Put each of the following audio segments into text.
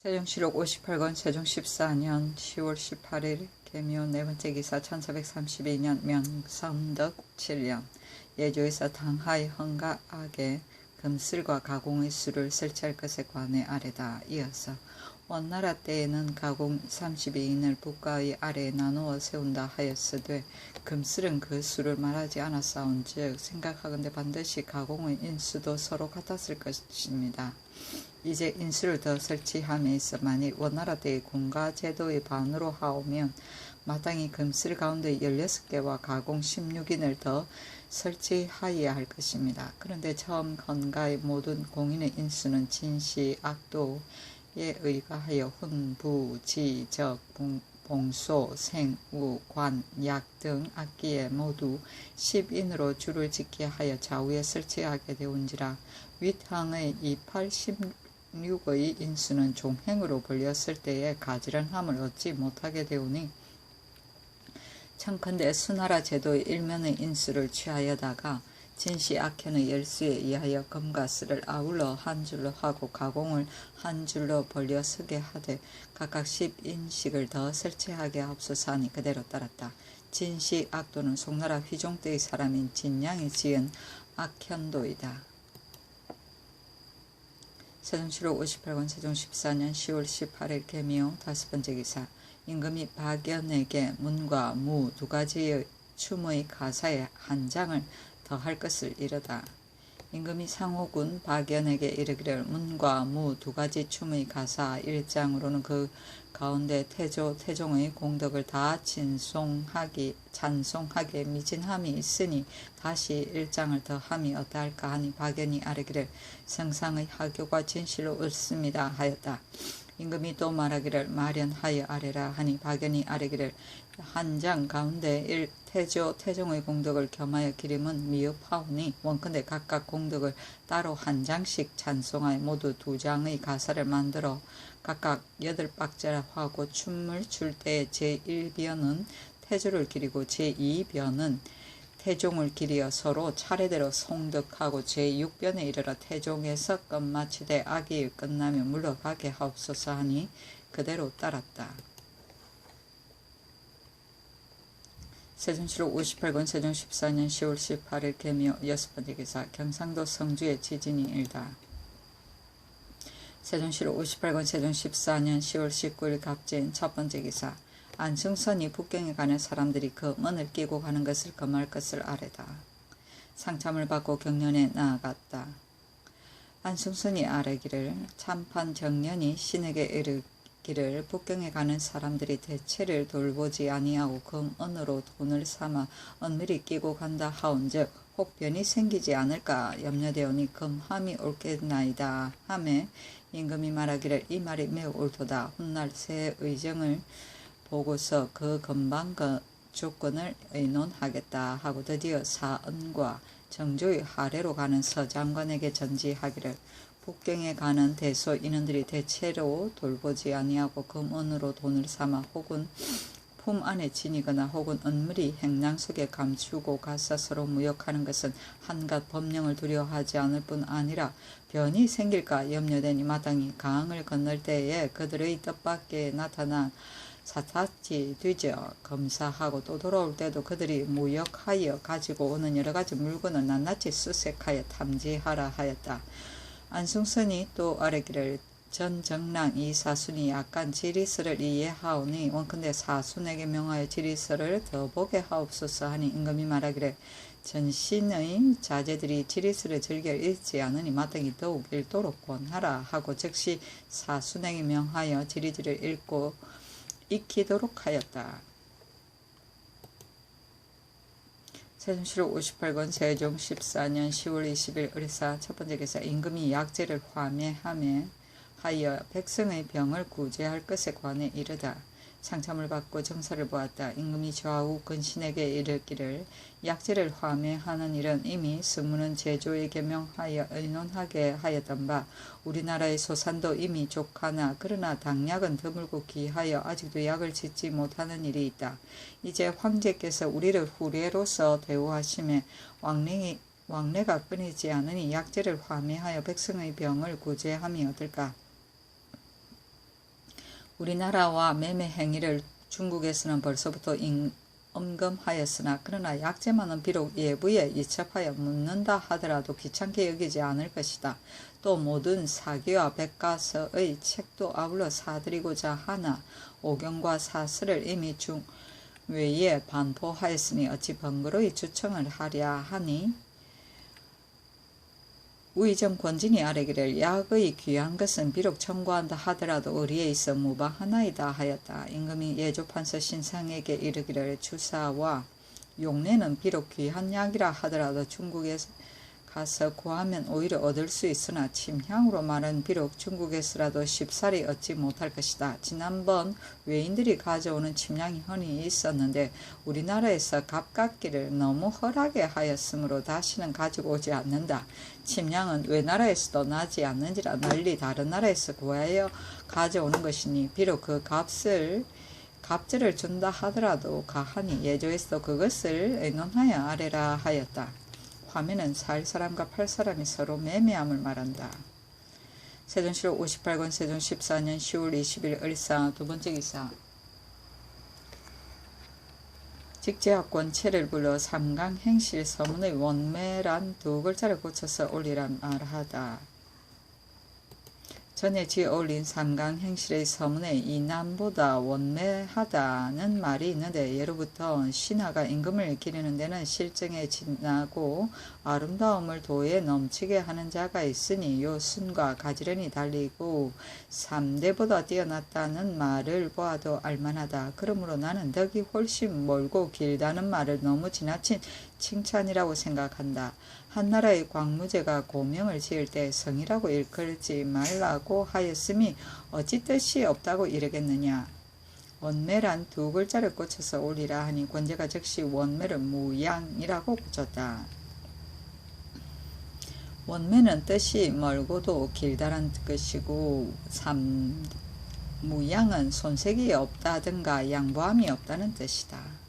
세종시록 58권 세종 14년 10월 18일 계묘 네번째 기사 1432년 명성덕 7년 예조에서 당하의 헌가 악에 금슬과 가공의 수를 설치할 것에 관해 아래다. 이어서 원나라 때에는 가공 32인을 북가의 아래에 나누어 세운다 하였으되 금슬은 그 수를 말하지 않았사온즉 생각하건대 반드시 가공의 인수도 서로 같았을 것입니다. 이제 인수를 더 설치함에 있어 만일 원나라 때의 군가 제도의 반으로 하오면 마땅히 금슬 가운데 16개와 가공 16인을 더 설치하여야 할 것입니다. 그런데 처음 건가의 모든 공인의 인수는 진시, 악도에 의가하여 훈, 부, 지, 적, 봉소, 생, 우, 관, 약 등 악기에 모두 10인으로 줄을 짓게 하여 좌우에 설치하게 되온지라 윗항의 이 86의 인수는 종행으로 벌렸을 때에 가지런함을 얻지 못하게 되오니 청컨대 수나라 제도의 일면의 인수를 취하여다가 진시 악현의 열수에 의하여 금과 스를 아울러 한 줄로 하고 가공을 한 줄로 벌려 서게 하되 각각 10인씩을 더 설치하게 하옵소서 하니 그대로 따랐다. 진시 악도는 송나라 휘종 때의 사람인 진양이 지은 악현도이다. 세종시록 58권 세종 14년 10월 18일 계묘 5번째 기사 임금이 박연에게 문과 무 두 가지의 춤의 가사에 한 장을 더할 것을 이르다. 임금이 상호군 박연에게 이르기를 문과 무 두 가지 춤의 가사 1장으로는 그 가운데 태종의 공덕을 다 찬송하게 미진함이 있으니 다시 1장을 더함이 어떠할까 하니 박연이 아뢰기를 성상의 하교가 진실로 옳습니다 하였다. 임금이 또 말하기를 마련하여 아뢰라 하니 박연이 아뢰기를 한 장 가운데 태종의 공덕을 겸하여 기림은 미흡하오니 원컨대 각각 공덕을 따로 한 장씩 찬송하여 모두 2장의 가사를 만들어 각각 8박자를 하고 춤을 출 때에 제1변은 태조를 기리고 제2변은 태종을 기리어 서로 차례대로 송덕하고 제6변에 이르러 태종에서 끝마치되 악이 끝나면 물러가게 하옵소서 하니 그대로 따랐다. 세종시록 58권 세종 14년 10월 18일 계묘 6번째 기사 경상도 성주의 지진이 일다. 세종시록 58권 세종 14년 10월 19일 갑진 첫번째 기사 안승선이 북경에 가는 사람들이 그 문을 끼고 가는 것을 금할 것을 아뢰다. 상참을 받고 경련에 나아갔다. 안승선이 아뢰기를 참판 정년이 신에게 이르기를 북경에 가는 사람들이 대체를 돌보지 아니하고 금은으로 돈을 삼아 은밀히 끼고 간다 하온즉 혹 변이 생기지 않을까 염려되오니 금함이 옳겠나이다 하매 임금이 말하기를 이 말이 매우 옳도다. 훗날 새 의정을 보고서 그 금방 그 조건을 의논하겠다 하고 드디어 사은과 정조의 하례로 가는 서장관에게 전지하기를 북경에 가는 대소 인원들이 대체로 돌보지 아니하고 금은으로 돈을 삼아 혹은 품 안에 지니거나 혹은 은밀히 행랑 속에 감추고 가서 서로 무역하는 것은 한갓 법령을 두려워하지 않을 뿐 아니라 변이 생길까 염려되니 마땅히 강을 건널 때에 그들의 뜻밖에 나타나 사타치 뒤져 검사하고 또 돌아올 때도 그들이 무역하여 가지고 오는 여러가지 물건을 낱낱이 수색하여 탐지하라 하였다. 안승선이 또 아뢰기를 전 정랑 이 사순이 약간 지리서를 이해하오니 원컨대 사순에게 명하여 지리서를 더 보게 하옵소서 하니 임금이 말하기를 전신의 자제들이 지리서를 즐겨 읽지 않으니 마땅히 더욱 읽도록 권하라 하고 즉시 사순에게 명하여 지리들을 읽고 익히도록 하였다. 세종시록 58권 세종 14년 10월 20일 의사 첫번째 기사 임금이 약제를 화매하며 하여 백성의 병을 구제할 것에 관해 이르다. 상참을 받고 정사를 보았다. 임금이 좌우 근신에게 이르기를 약제를 화매하는 일은 이미 스무는 제조에게 명하여 의논하게 하였던 바 우리나라의 소산도 이미 족하나 그러나 당약은 드물고 귀하여 아직도 약을 짓지 못하는 일이 있다. 이제 황제께서 우리를 후례로서 대우하심에 왕래가 끊이지 않으니 약제를 화매하여 백성의 병을 구제함이 어떨까. 우리나라와 매매 행위를 중국에서는 벌써부터 엄금하였으나 그러나 약재만은 비록 예부에 이첩하여 묻는다 하더라도 귀찮게 여기지 않을 것이다. 또 모든 사기와 백과서의 책도 아울러 사드리고자 하나 오경과 사설을 이미 중외에 반포하였으니 어찌 번거로이 추청을 하랴 하니 우의정 권진이 아뢰기를 약의 귀한 것은 비록 청구한다 하더라도 의리에 있어 무방하나이다 하였다. 임금이 예조판서 신상에게 이르기를 주사와 용례는 비록 귀한 약이라 하더라도 중국에 가서 구하면 오히려 얻을 수 있으나 침향으로 말은 비록 중국에서라도 쉽사리 얻지 못할 것이다. 지난번 외인들이 가져오는 침향이 흔히 있었는데 우리나라에서 값깎기를 너무 헐하게 하였으므로 다시는 가지고 오지 않는다. 침향은 외나라에서도 나지 않는지라 널리 다른 나라에서 구하여 가져오는 것이니 비록 그 갑절을 준다 하더라도 가하니 예조에서도 그것을 의논하여 아래라 하였다. 화면은 살 사람과 팔 사람이 서로 매매함을 말한다. 세종시록 58권 세종 14년 10월 20일 을사 두번째 기사. 직제학권 채를 불러 삼강행실 서문의 원매란 두 글자를 고쳐서 올리라 말하다. 전에 지어 올린 삼강행실의 서문에 이남보다 원매하다는 말이 있는데 예로부터 신하가 임금을 기리는 데는 실정에 진하고 아름다움을 도에 넘치게 하는 자가 있으니 요 순과 가지런히 달리고 3대보다 뛰어났다는 말을 보아도 알만하다. 그러므로 나는 덕이 훨씬 멀고 길다는 말을 너무 지나친 칭찬이라고 생각한다. 한나라의 광무제가 고명을 지을 때 성이라고 일컬지 말라고 하였음이 어찌 뜻이 없다고 이르겠느냐. 원매란 두 글자를 고쳐서 올리라 하니 권제가 즉시 원매를 무양이라고 고쳤다. 원매는 뜻이 멀고도 길다란 뜻이고 무양은 손색이 없다든가 양보함이 없다는 뜻이다.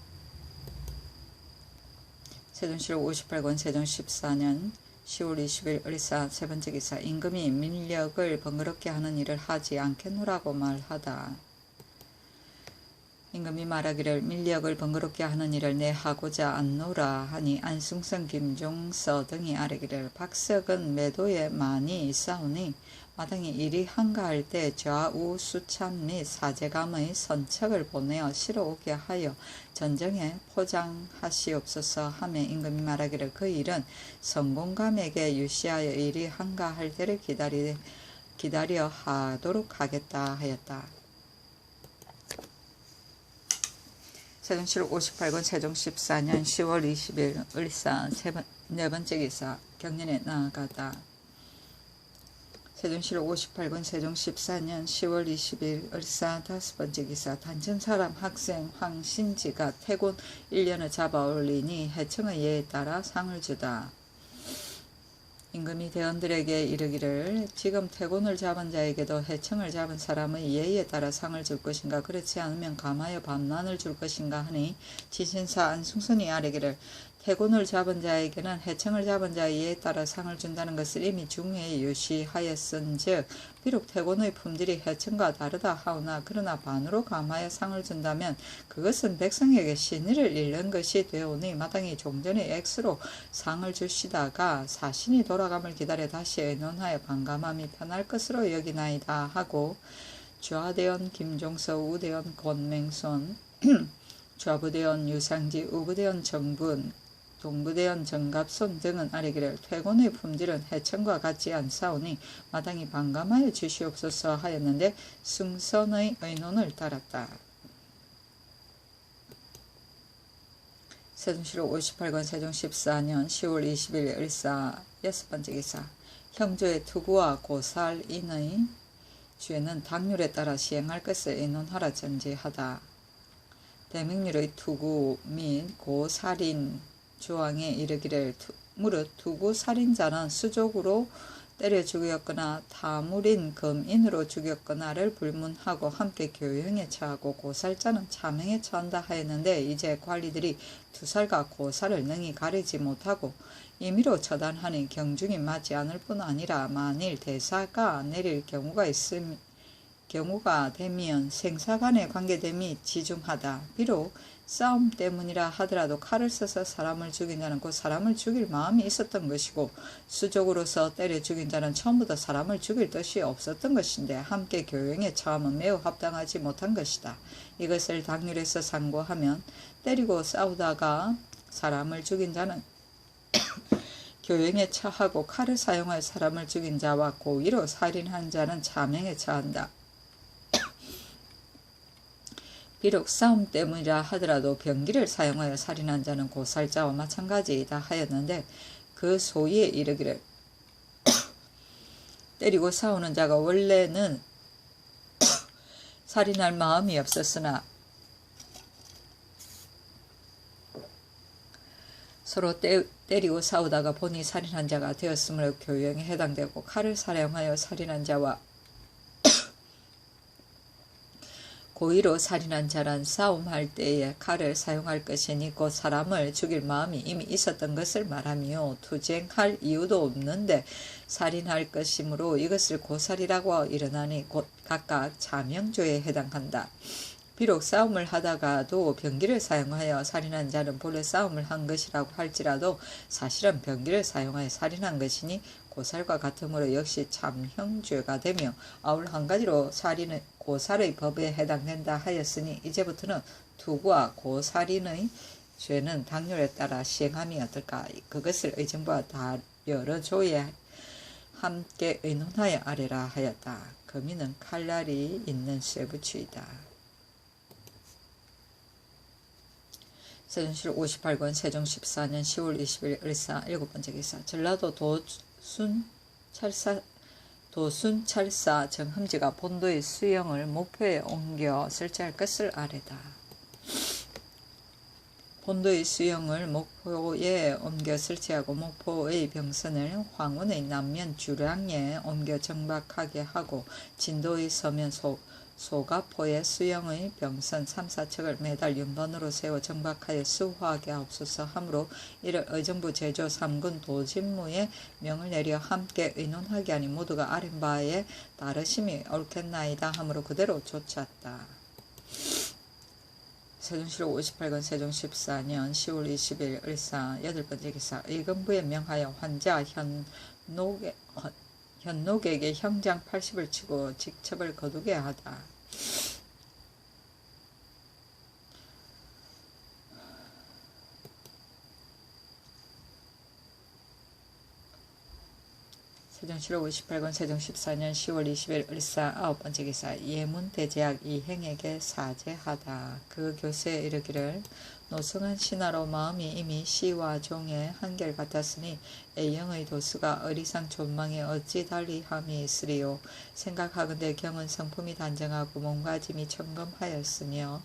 세종시록 58권 세종 14년 10월 20일 을사 세번째 기사. 임금이 민력을 번거롭게 하는 일을 하지 않겠노라고 말하다. 임금이 말하기를 민력을 번거롭게 하는 일을 내 하고자 않노라 하니 안승선 김종서 등이 아뢰기를 박석은 매도에 많이 있사오니 마땅히 일이 한가할 때 좌우 수참 및 사제감의 선척을 보내어 실어오게 하여 전정에 포장하시옵소서 하며 임금이 말하기를 그 일은 성공감에게 유시하여 일이 한가할 때를 기다려 하도록 하겠다 하였다. 세종시록 58권 세종 14년 10월 20일 을사 네번째 기사. 경년에 나아가다. 세종시록 58권 세종 14년 10월 20일 을사 다섯번째 기사. 단천사람 학생 황신지가 태곤 1년을 잡아 올리니 해청의 예에 따라 상을 주다. 임금이 대원들에게 이르기를 지금 태곤을 잡은 자에게도 해청을 잡은 사람의 예에 따라 상을 줄 것인가 그렇지 않으면 감하여 반란을 줄 것인가 하니 지신사 안승선이 아뢰기를 태곤을 잡은 자에게는 해청을 잡은 자의 예에 따라 상을 준다는 것을 이미 중회에 유시하였은즉 비록 태곤의 품질이 해청과 다르다 하오나 그러나 반으로 감하여 상을 준다면 그것은 백성에게 신의를 잃는 것이 되오니 마땅히 종전의 액수로 상을 주시다가 사신이 돌아감을 기다려 다시 의논하여 반감함이 편할 것으로 여기나이다 하고 좌대원 김종서, 우대원 권맹손, 좌부대원 유상지, 우부대원 정분, 동부대원 정갑손 등은 아뢰기를 태곤의 품질은 해청과 같지 않사오니 마땅히 반감하여 주시옵소서 하였는데 승선의 의논을 따랐다. 세종시록 58권 세종 14년 10월 20일 을사 여섯번째 기사. 형조의 투구와 고살인의 죄는 당률에 따라 시행할 것을 의논하라 전제하다. 대명률의 투구 및 고살인 조항에 이르기를 무릇 투구 살인자는 수족으로 때려 죽였거나 타물인 금인으로 죽였거나를 불문하고 함께 교형에 처하고 고살자는 참형에 처한다 하였는데 이제 관리들이 투살과 고살을 능히 가리지 못하고 임의로 처단하니 경중이 맞지 않을 뿐 아니라 만일 대사가 내릴 경우가 경우가 되면 생사 간의 관계됨이 지중하다. 비록 싸움 때문이라 하더라도 칼을 써서 사람을 죽인 자는 곧 사람을 죽일 마음이 있었던 것이고 수족으로서 때려 죽인 자는 처음부터 사람을 죽일 뜻이 없었던 것인데 함께 교행에 처함은 매우 합당하지 못한 것이다. 이것을 당률에서 상고하면 때리고 싸우다가 사람을 죽인 자는 교행에 처하고 칼을 사용하여 사람을 죽인 자와 고의로 살인한 자는 자명에 처한다. 비록 싸움 때문이라 하더라도 병기를 사용하여 살인한 자는 고살자와 마찬가지이다 하였는데 그 소위에 이르기를 때리고 싸우는 자가 원래는 살인할 마음이 없었으나 서로 때리고 싸우다가 본이 살인한 자가 되었으므로 교형에 해당되고 칼을 사용하여 살인한 자와 고의로 살인한 자란 싸움할 때에 칼을 사용할 것이니 곧 사람을 죽일 마음이 이미 있었던 것을 말하며 투쟁할 이유도 없는데 살인할 것이므로 이것을 고살이라고 이르나니 곧 각각 자명죄에 해당한다. 비록 싸움을 하다가도 병기를 사용하여 살인한 자는 본래 싸움을 한 것이라고 할지라도 사실은 병기를 사용하여 살인한 것이니 고살과 같으므로 역시 참형죄가 되며 아울 한 가지로 살인은 고살의 법에 해당된다 하였으니 이제부터는 투구와 고살인의 죄는 당률에 따라 시행함이 어떨까. 그것을 의정부와 다 여러 조에 함께 의논하여 아래라 하였다. 금이는 칼날이 있는 쇠붙이이다. 세종실 58권 세종 14년 10월 20일 을사 7번째 기사. 전라도 도순찰사 정흠지가 본도의 수영을 목포에 옮겨 설치할 것을 아래다. 본도의 수영을 목포에 옮겨 설치하고 목포의 병선을 황운의 남면 주량에 옮겨 정박하게 하고 진도의 서면 소가포에 수영의 병선 3, 4척을 매달 윤번으로 세워 정박하여 수호하게 하옵소서 하므로 이를 의정부 제조 3군 도진무에 명을 내려 함께 의논하게 하니 모두가 아린 바에 따르심이 옳겠나이다 하므로 그대로 좇았다. 세종실 58권 세종 14년 10월 20일 을사 8번째 기사. 의금부에 명하여 환자 현록에게 형장 80을 치고 직첩을 거두게 하다. 세종실 58권 세종 14년 10월 20일 을사 9번째 기사. 예문대제학 이행에게 사죄하다. 그 교수에 이르기를 노성은 신하로 마음이 이미 시와 종의 한결같았으니 A형의 도수가 어리상 존망에 어찌 달리함이 있으리요. 생각하건대 경은 성품이 단정하고 몸가짐이 청검하였으며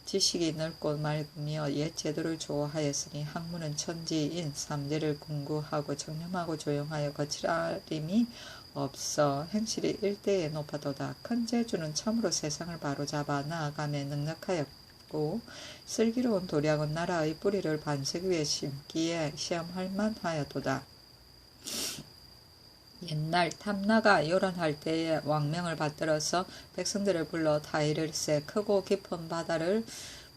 지식이 넓고 맑으며 옛 제도를 좋아하였으니 학문은 천지인 삼재를 궁구하고 청렴하고 조용하여 거칠어림이 없어 행실이 일대에 높아도다. 큰 재주는 참으로 세상을 바로잡아 나아가며 넉넉하였고 슬기로운 도량은 나라의 뿌리를 반석 위에 심기에 시험할 만하였도다. 옛날 탐나가 요란할 때에 왕명을 받들어서 백성들을 불러 다이를세 크고 깊은 바다를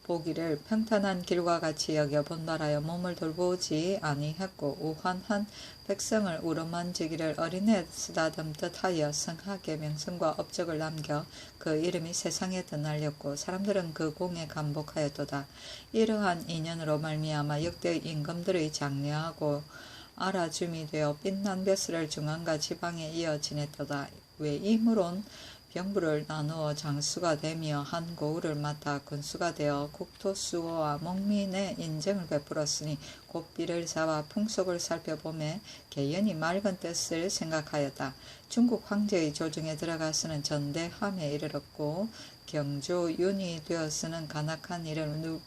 보기를 평탄한 길과 같이 여겨 본발하여 몸을 돌보지 아니했고 우환한 백성을 우러만지기를 어린애 쓰다듬듯 하여 성하게 명성과 업적을 남겨 그 이름이 세상에 드날렸고 사람들은 그 공에 감복하였도다. 이러한 인연으로 말미암아 역대의 임금들의 장려하고 알아줌이 되어 빛난 벼슬을 중앙과 지방에 이어 지냈도다. 외임으론 병부를 나누어 장수가 되며 한 고을을 맡아 군수가 되어 국토 수호와 목민의 인정을 베풀었으니 곱비를 잡아 풍속을 살펴보매 개연히 맑은 뜻을 생각하였다. 중국 황제의 조중에 들어가서는 전대함에 이르렀고 경조윤이 되어서는 간악한 일을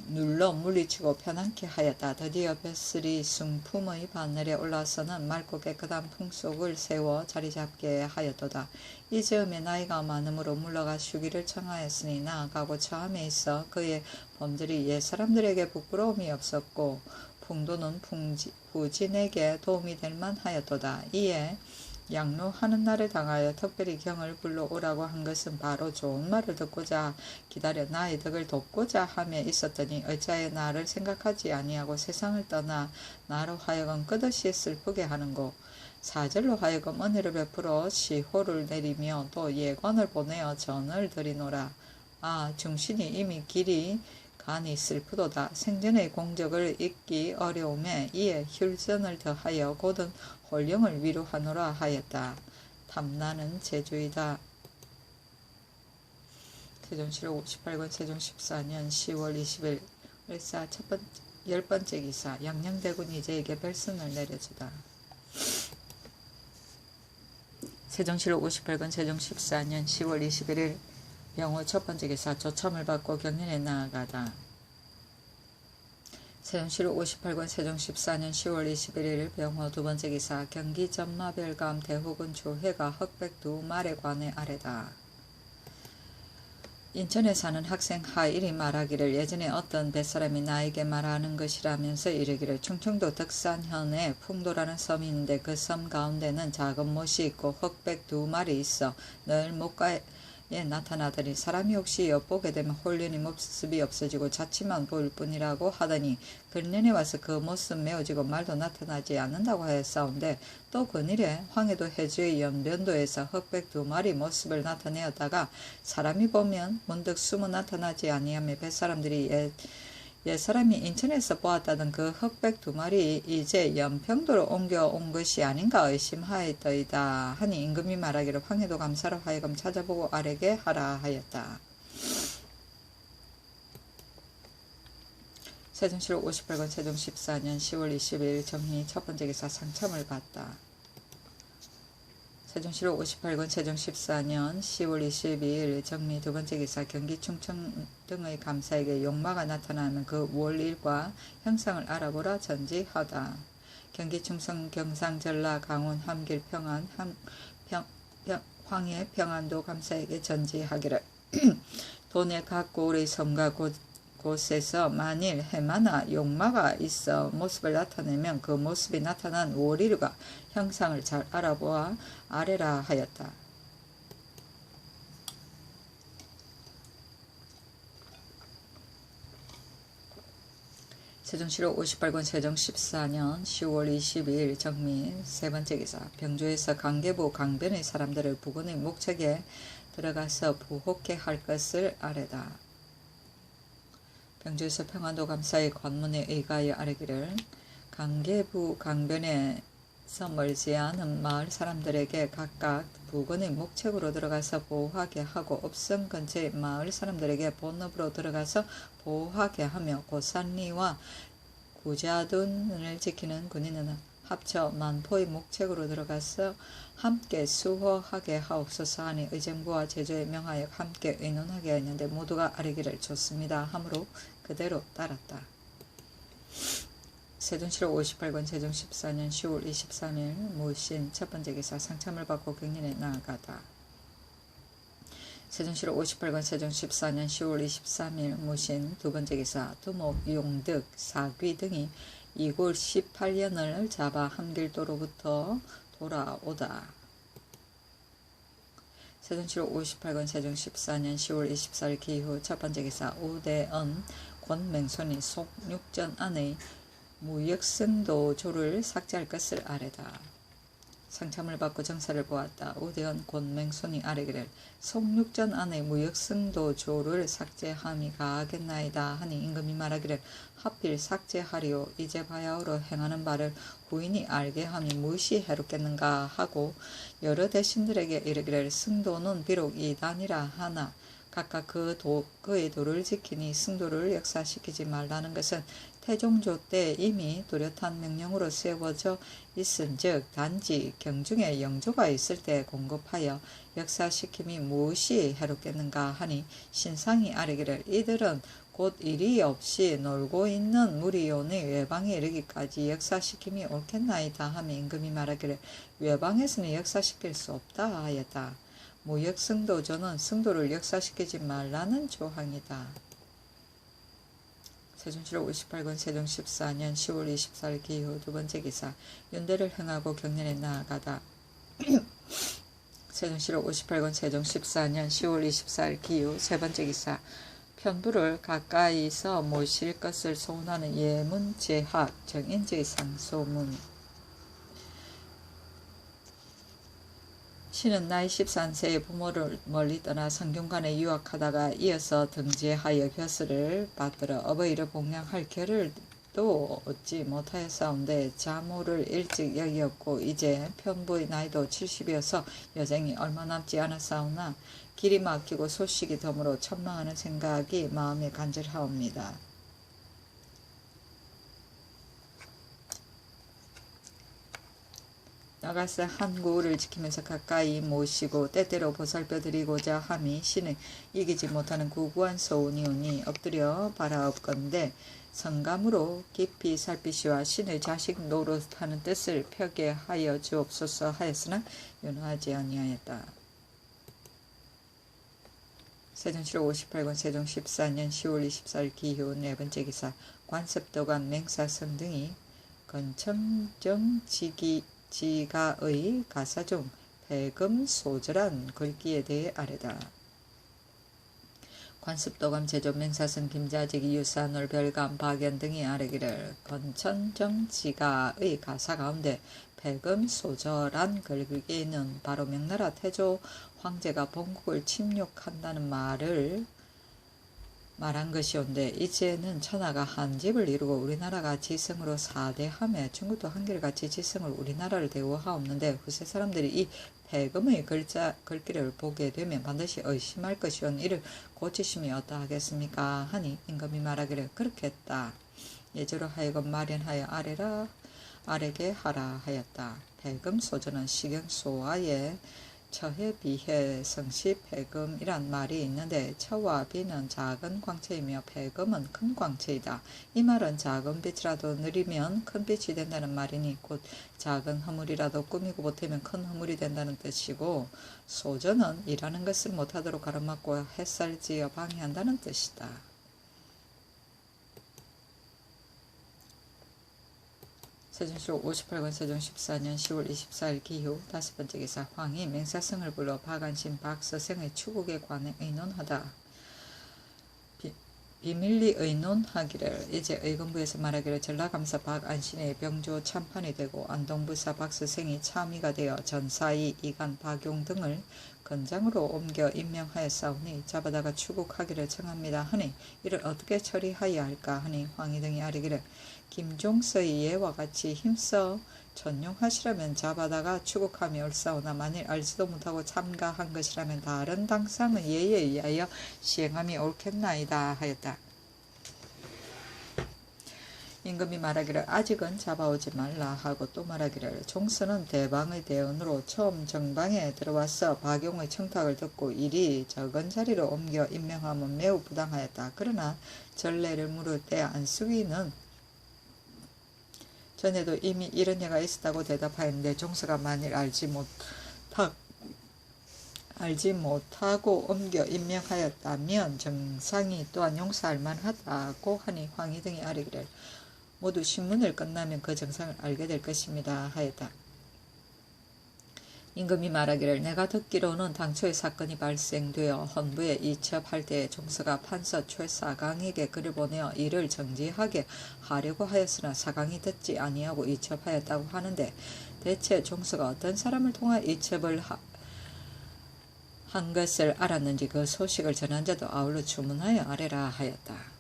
눌러 물리치고 편안케 하였다. 드디어 벼슬이 숭품의 바늘에 올라서는 맑고 깨끗한 풍속을 세워 자리잡게 하였도다. 이 즈음에 나이가 많음으로 물러가 쉬기를 청하였으니 나아가고 처함에 있어 그의 범들이 옛 사람들에게 부끄러움이 없었고 풍도는 부진에게 도움이 될 만하였도다. 이에 양로하는 날에 당하여 특별히 경을 불러오라고 한 것은 바로 좋은 말을 듣고자 기다려 나의 덕을 돕고자 함에 있었더니 어찌하여 나를 생각하지 아니하고 세상을 떠나 나로 하여금 끝없이 슬프게 하는고. 사절로 하여금 은혜를 베풀어 시호를 내리며 또 예관을 보내어 전을 드리노라. 중신이 이미 길이 가니 슬프도다. 생전의 공적을 잊기 어려움에 이에 혈전을 더하여 곧은 홀령을 위로하노라 하였다. 탐나는 제주이다. 세종시록 58권 세종 14년 10월 20일 을사 열 번째 기사. 양녕대군이 이제에게 별선을 내려주다. 세종시록 58권 세종 14년 10월 21일 병호 첫 번째 기사. 조참을 받고 경연에 나아가다. 세종시록 58권 세종 14년 10월 21일 병호 두 번째 기사. 경기 전마별감 대후군 주회가 흑백 두 말에 관해 아래다. 인천에 사는 학생 하일이 말하기를 예전에 어떤 뱃사람이 나에게 말하는 것이라면서 이르기를 충청도 덕산현에 풍도라는 섬이 있는데 그 섬 가운데는 작은 못이 있고 흑백 두 마리 있어 늘 목가에 나타나더니 사람이 혹시 엿보게 되면 홀련히 모습이 없어지고 자취만 보일 뿐이라고 하더니 근년에 와서 그 모습 메어지고 말도 나타나지 않는다고 하였사온데 또 근일에 황해도 해주의 연변도에서 흑백 두 마리 모습을 나타내었다가 사람이 보면 문득 숨어 나타나지 아니하며 뱃사람들이 옛사람이 인천에서 보았다던 그 흑백 두 마리 이제 연평도로 옮겨온 것이 아닌가 의심하였더이다 하니 임금이 말하기를 황해도 감사로 하여금 찾아보고 아래게 하라 하였다. 세종시록 58권 세종 14년 10월 20일 정리 첫 번째 기사. 상참을 받다. 세종시록 58권 세종 14년 10월 22일 정리 두 번째 기사. 경기 충청 등의 감사에게 용마가 나타나면 그 원리일과 형상을 알아보라 전지하다. 경기 충청 경상 전라 강원 함길 평안 황해 평안도 감사에게 전지하기를 도내 각 고을의 섬과 곳에서 만일 해마나 용마가 있어 모습을 나타내면 그 모습이 나타난 월일과 형상을 잘 알아보아 아래라 하였다. 세종시록 58권 세종 14년 10월 22일 정미 세 번째 기사. 병조에서 강계부 강변의 사람들을 부군의 목책에 들어가서 부혹해 할 것을 아래다. 병조에서 평안도 감사의 관문에 의가하여 아뢰기를 강계부 강변에서 멀지 않은 마을 사람들에게 각각 부군의 목책으로 들어가서 보호하게 하고 읍성 근처의 마을 사람들에게 본업으로 들어가서 보호하게 하며 고산리와 구자둔을 지키는 군인은 합쳐 만포의 목책으로 들어가서 함께 수호하게 하옵소서 하니 의정부와 제주에 명하여 함께 의논하게 하였는데 모두가 아뢰기를 좋습니다 하므로 그대로 따랐다. 세종시록 58권 세종 14년 10월 23일 무신 첫 번째 기사. 상참을 받고 경연에 나아가다. 세종시록 58권 세종 14년 10월 23일 무신 두 번째 기사. 두목, 용득, 사귀 등이 이골 18년을 잡아 함길도로부터 돌아오다. 세종시록 58권 세종 14년 10월 24일 기후 첫 번째 기사. 우대은 권맹손이 속육전 안의 무역승도조를 삭제할 것을 아래다. 상참을 받고 정사를 보았다. 우대은 권맹손이 아뢰기를 속육전 안의 무역승도조를 삭제함이 가하겠나이다 하니 임금이 말하기를 하필 삭제하리오. 이제 바야흐로 행하는 바를 후인이 알게 함이 무엇이 해롭겠는가 하고 여러 대신들에게 이르기를 승도는 비록 이단이라 하나 각각 그의 도를 지키니 승도를 역사시키지 말라는 것은 태종조 때 이미 뚜렷한 명령으로 세워져 있은즉 단지 경중에 영조가 있을 때 공급하여 역사시킴이 무엇이 해롭겠는가 하니 신상이 아뢰기를 이들은 곧 일이 없이 놀고 있는 무리온의 외방에 이르기까지 역사시킴이 옳겠나이다 하며 임금이 말하기를 외방에서는 역사시킬 수 없다 하였다. 무역승도조는 승도를 역사시키지 말라는 조항이다. 세종시록 58권 세종 14년 10월 24일 기후 두 번째 기사. 윤대를 행하고 경연에 나아가다. 세종시록 58권 세종 14년 10월 24일 기후 세 번째 기사. 편부를 가까이서 모실 것을 소원하는 예문제학 정인지의 상소문. 신은 나이 13세에 부모를 멀리 떠나 성균관에 유학하다가 이어서 등재하여 벼슬을 받들어 어버이를 봉양할 겨를도 얻지 못하였사온데 자모를 일찍 여기었고 이제 편부의 나이도 70이어서 여생이 얼마 남지 않았사오나 길이 막히고 소식이 덤으로 천망하는 생각이 마음에 간절하옵니다. 나가서 한 구울을 지키면서 가까이 모시고 때때로 보살펴 드리고자 함이 신의 이기지 못하는 구구한 소원이오니 엎드려 바라옵건대 성감으로 깊이 살피시와 신의 자식 노릇하는 뜻을 펴게 하여 주옵소서 하였으나 윤화하지 아니하였다. 세종시록 58권 세종 14년 10월 24일 기후 네 번째 기사. 관습도관 맹사성 등이 건청정지가의 가사 중 배금소절한 글귀에 대해 아뢰다. 관습도감 제조 맹사성 김자직이 유산울 별감 박연 등이 아뢰기를 건천정지가의 가사 가운데 배금소절한 글귀에는 바로 명나라 태조 황제가 본국을 침략한다는 말을 말한 것이온데 이제는 천하가 한 집을 이루고 우리나라가 지성으로 사대하며 중국도 한결같이 지성을 우리나라를 대우하옵는데 후세 사람들이 이 배금의 글귀를 보게 되면 반드시 의심할 것이온 이를 고치심이 어떠하겠습니까 하니 임금이 말하기를 그렇겠다. 예조로 하여금 마련하여 아래게 하라 하였다. 배금소절은 시경소화의 처해 비해 성시 배금이란 말이 있는데 처와 비는 작은 광채이며 배금은 큰 광채이다. 이 말은 작은 빛이라도 느리면 큰 빛이 된다는 말이니 곧 작은 허물이라도 꾸미고 보태면 큰 허물이 된다는 뜻이고 소전은 일하는 것을 못하도록 가로막고 햇살지어 방해한다는 뜻이다. 세종시록 58권 세종 14년 10월 24일 기후 다섯 번째 기사. 황이 맹사성을 불러 박안신 박서생의 추국에 관해 의논하다. 비밀리 의논하기를 이제 의금부에서 말하기를 전라감사 박안신의 병조 참판이 되고 안동부사 박서생이 참의가 되어 전사이 이간 박용 등을 건장으로 옮겨 임명하였사오니 잡아다가 추국하기를 청합니다 하니 이를 어떻게 처리하여야 할까 하니 황희 등이 아뢰기를 김종서의 예와 같이 힘써 전용하시라면 잡아다가 추국하며 옳사오나 만일 알지도 못하고 참가한 것이라면 다른 당상의 예에 의하여 시행함이 옳겠나이다 하였다. 임금이 말하기를 아직은 잡아오지 말라 하고 또 말하기를 종서는 대방의 대언으로 처음 정방에 들어와서 박용의 청탁을 듣고 일이 적은 자리로 옮겨 임명함은 매우 부당하였다. 그러나 전례를 물을 때 안숙이는 전에도 이미 이런 예가 있었다고 대답하였는데 종서가 만일 알지 못하고 옮겨 임명하였다면 정상이 또한 용서할 만하다고 하니 황희 등이 아뢰기를 모두 신문을 끝나면 그 정상을 알게 될 것입니다 하였다. 임금이 말하기를 내가 듣기로는 당초에 사건이 발생되어 헌부에 이첩할 때에 종서가 판서 최사강에게 글을 보내어 이를 정지하게 하려고 하였으나 사강이 듣지 아니하고 이첩하였다고 하는데 대체 종서가 어떤 사람을 통하여 이첩을 한 것을 알았는지 그 소식을 전한 자도 아울러 주문하여 아뢰라 하였다.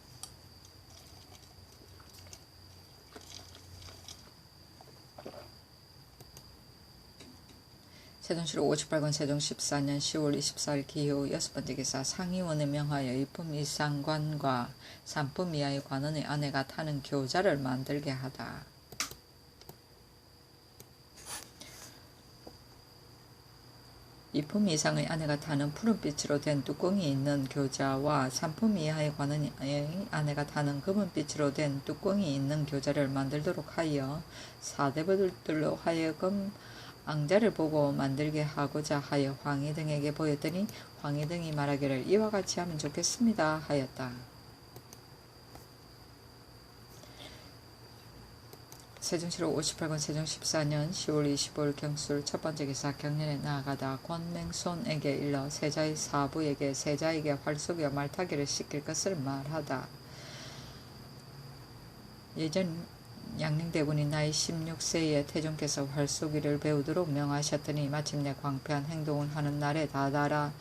세종시록 58권 세종 14년 10월 24일 기후 여섯 번째 기사. 상의원에 명하여 이품 이상관과 산품 이하의 관원의 아내가 타는 교자를 만들게 하다. 이품 이상의 아내가 타는 푸른빛으로 된 뚜껑이 있는 교자와 산품 이하의 관원의 아내가 타는 검은빛으로 된 뚜껑이 있는 교자를 만들도록 하여 사대부들로 하여금 앙자를 보고 만들게 하고자 하여 황희 등에게 보였더니 황희 등이 말하기를 이와 같이 하면 좋겠습니다 하였다. 세종시로 58권 세종 14년 10월 25일 경술 첫 번째 기사 경련에 나아가다 권맹손에게 일러 세자의 사부에게 세자에게 활쏘기와 말타기를 시킬 것을 말하다. 예전 양릉대군이 나이 16세에 태종께서 활쏘기를 배우도록 명하셨더니 마침내 광패한 행동을 하는 날에 다다라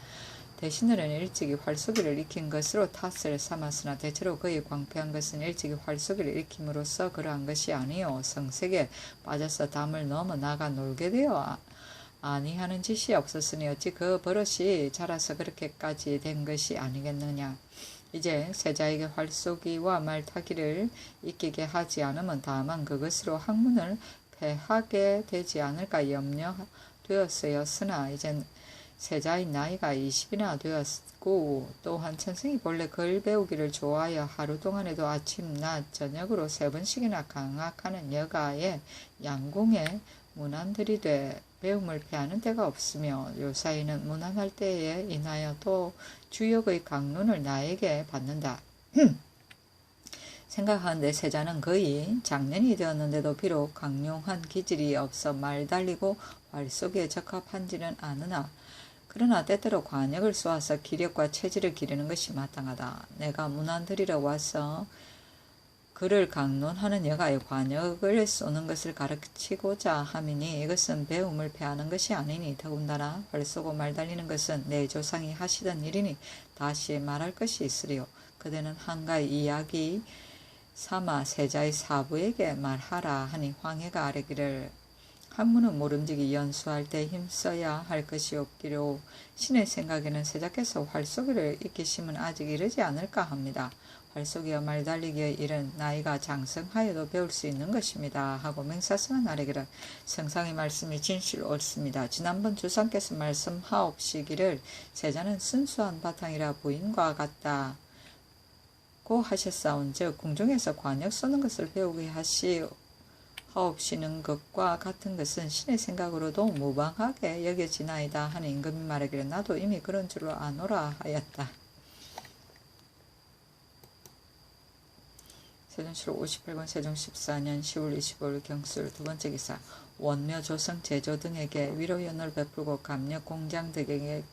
대신들은 일찍이 활쏘기를 익힌 것으로 탓을 삼았으나 대체로 그의 광패한 것은 일찍이 활쏘기를 익힘으로써 그러한 것이 아니요 성색에 빠져서 담을 넘어 나가 놀게 되어 아니하는 짓이 없었으니 어찌 그 버릇이 자라서 그렇게까지 된 것이 아니겠느냐. 이제 세자에게 활쏘기와 말타기를 익히게 하지 않으면 다만 그것으로 학문을 패하게 되지 않을까 염려되었으나 이젠 세자의 나이가 20이나 되었고 또한 천승이 본래 글 배우기를 좋아하여 하루 동안에도 아침, 낮, 저녁으로 3번씩이나 강학하는 여가의 양궁에 문안들이되 배움을 패하는 때가 없으며 요사이는 문안할 때에 인하여 또 주역의 강론을 나에게 받는다. 생각하는데 세자는 거의 장년이 되었는데도 비록 강용한 기질이 없어 말 달리고 활쏘기에 적합한지는 않으나 그러나 때때로 관역을 쏘아서 기력과 체질을 기르는 것이 마땅하다. 내가 문안 들이러 와서 그를 강론하는 여가의 관역을 쏘는 것을 가르치고자 함이니 이것은 배움을 패하는 것이 아니니 더군다나 활 쏘고 말 달리는 것은 내 조상이 하시던 일이니 다시 말할 것이 있으리요. 그대는 한가히 이야기 삼아 세자의 사부에게 말하라 하니 황해가 아뢰기를 학문은 모름지기 연수할 때 힘써야 할 것이 없기로 신의 생각에는 세자께서 활쏘기를 익히심은 아직 이르지 않을까 합니다. 활쏘기와 말달리기의 일은 나이가 장성하여도 배울 수 있는 것입니다. 하고 맹사성은 아뢰기를 성상의 말씀이 진실 옳습니다. 지난번 주상께서 말씀하옵시기를 세자는 순수한 바탕이라 부인과 같다. 고 하셨사온즉 궁중에서 관역 쏘는 것을 배우게 하옵시는 것과 같은 것은 신의 생각으로도 무방하게 여겨지나이다 하는 임금이 말하기를 나도 이미 그런 줄로 아노라 하였다. 세종시로 58권 세종 14년 10월 25일 경술 두 번째 기사 원묘 조성 제조 등에게 위로연을 베풀고 감력 공장 등에게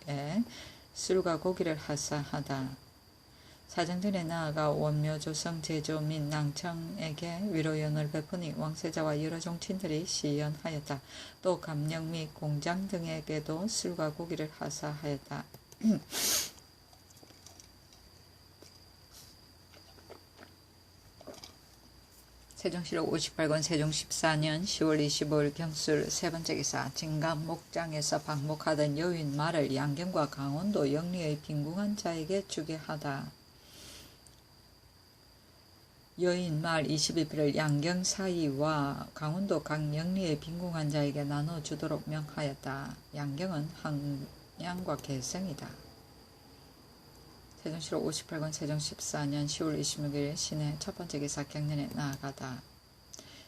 술과 고기를 하사하다. 사정전에 나아가 원묘 조성 제조 및 낭청에게 위로연을 베푸니 왕세자와 여러 종친들이 시연하였다. 또 감력 및 공장 등에게도 술과 고기를 하사하였다. 세종시로 58권 세종 14년 10월 25일 경술 세 번째 기사 진감 목장에서 방목하던 여인 말을 양경과 강원도 영리의 빈궁한 자에게 주게 하다. 여인 말 22필을 양경 사이와 강원도 각 영리의 빈궁한 자에게 나눠주도록 명하였다. 양경은 항양과 개성이다. 세종시로 58권 세종 14년 10월 26일 신의 첫 번째 기사 경련에 나아가다.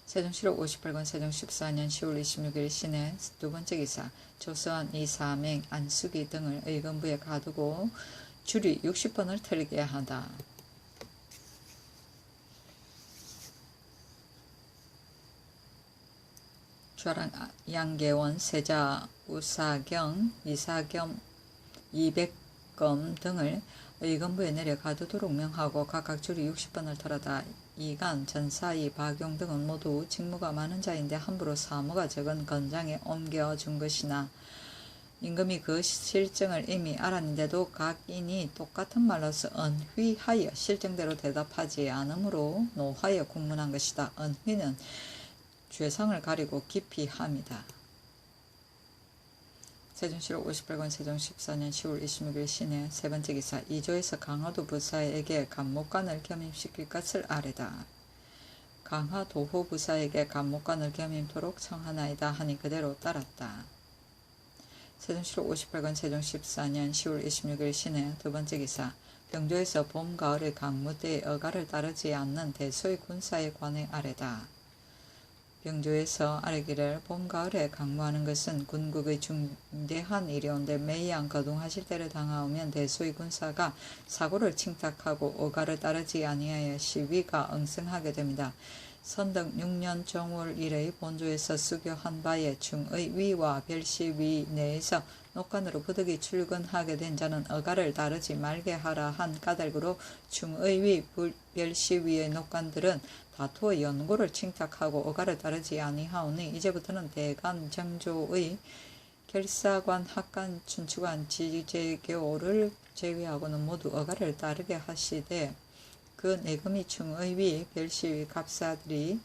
세종시로 58권 세종 14년 10월 26일 신의 두 번째 기사 조서안 이사맹 안수기 등을 의금부에 가두고 줄이 60번을 틀게 하다. 주하랑 양계원 세자 우사경 이사겸 200검 등을 의금부에 내려 가두도록 명하고 각각 줄이 60번을 털어다. 이간 전사이 박용 등은 모두 직무가 많은 자인데 함부로 사무가 적은 건장에 옮겨준 것이나 임금이 그 실정을 이미 알았는데도 각인이 똑같은 말로서 언휘하여 실정대로 대답하지 않으므로 노하여 국문한 것이다. 언휘는 죄상을 가리고 깊이 함이다. 세종시로 58권 세종 14년 10월 26일 신의 세 번째 기사 이조에서 강화도 부사에게 감목관을 겸임시킬 것을 아뢰다. 강화도호 부사에게 감목관을 겸임토록 청하나이다 하니 그대로 따랐다. 세종시로 58권 세종 14년 10월 26일 신의 두 번째 기사 병조에서 봄, 가을의 강무 때의 어가를 따르지 않는 대소의 군사에 관해 아뢰다. 병조에서 아뢰기를 봄, 가을에 강무하는 것은 군국의 중대한 일이온데 매양 거둥하실 때를 당하오면 대소의 군사가 사고를 칭탁하고 어가를 따르지 아니하여 시위가 엉성하게 됩니다. 선덕 6년 정월 이래 본조에서 수교한 바에 중의 위와 별시위 내에서 녹관으로 부득이 출근하게 된 자는 어가를 따르지 말게 하라 한 까닭으로 중의 위 별시위의 녹관들은 다투어 연고를 칭탁하고 어가를 따르지 아니하오니 이제부터는 대간 정조의 결사관, 학관, 춘추관, 지제교를 제외하고는 모두 어가를 따르게 하시되 그 내금이 충의위 별시위 갑사들이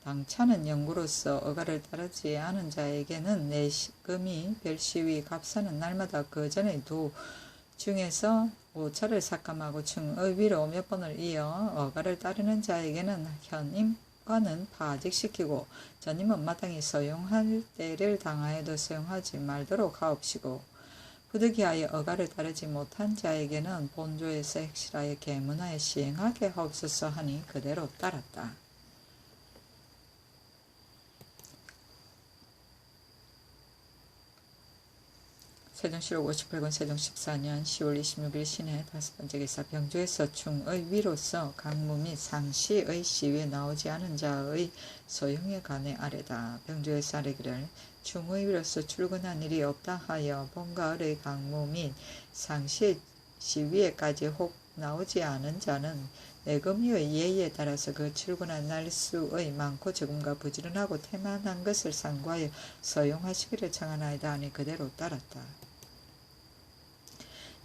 당차는 연구로서 어가를 따르지 않은 자에게는 내금이 별시위 갑사는 날마다 그 전의 도 중에서 5차를 삭감하고 충의위로 몇 번을 이어 어가를 따르는 자에게는 현임과는 파직시키고 전임은 마땅히 서용할 때를 당하여도 서용하지 말도록 하옵시고 부득이하여 어가를 따르지 못한 자에게는 본조에서 핵실하여 계문하여 시행하게 하옵소서 하니 그대로 따랐다. 세종실록 58권 세종 14년 10월 26일 신해 5번째 기사 병조에서 중의 위로서 강무 및 상시의 시위에 나오지 않은 자의 소용에 관해 아래다. 병조에서 아래기를 중의 위로서 출근한 일이 없다 하여 본가을의 강무 및 상시의 시위에까지 혹 나오지 않은 자는 내금위의 예의에 따라서 그 출근한 날수의 많고 적음과 부지런하고 태만한 것을 상고하여 서용하시기를 청하나이다 하니 그대로 따랐다.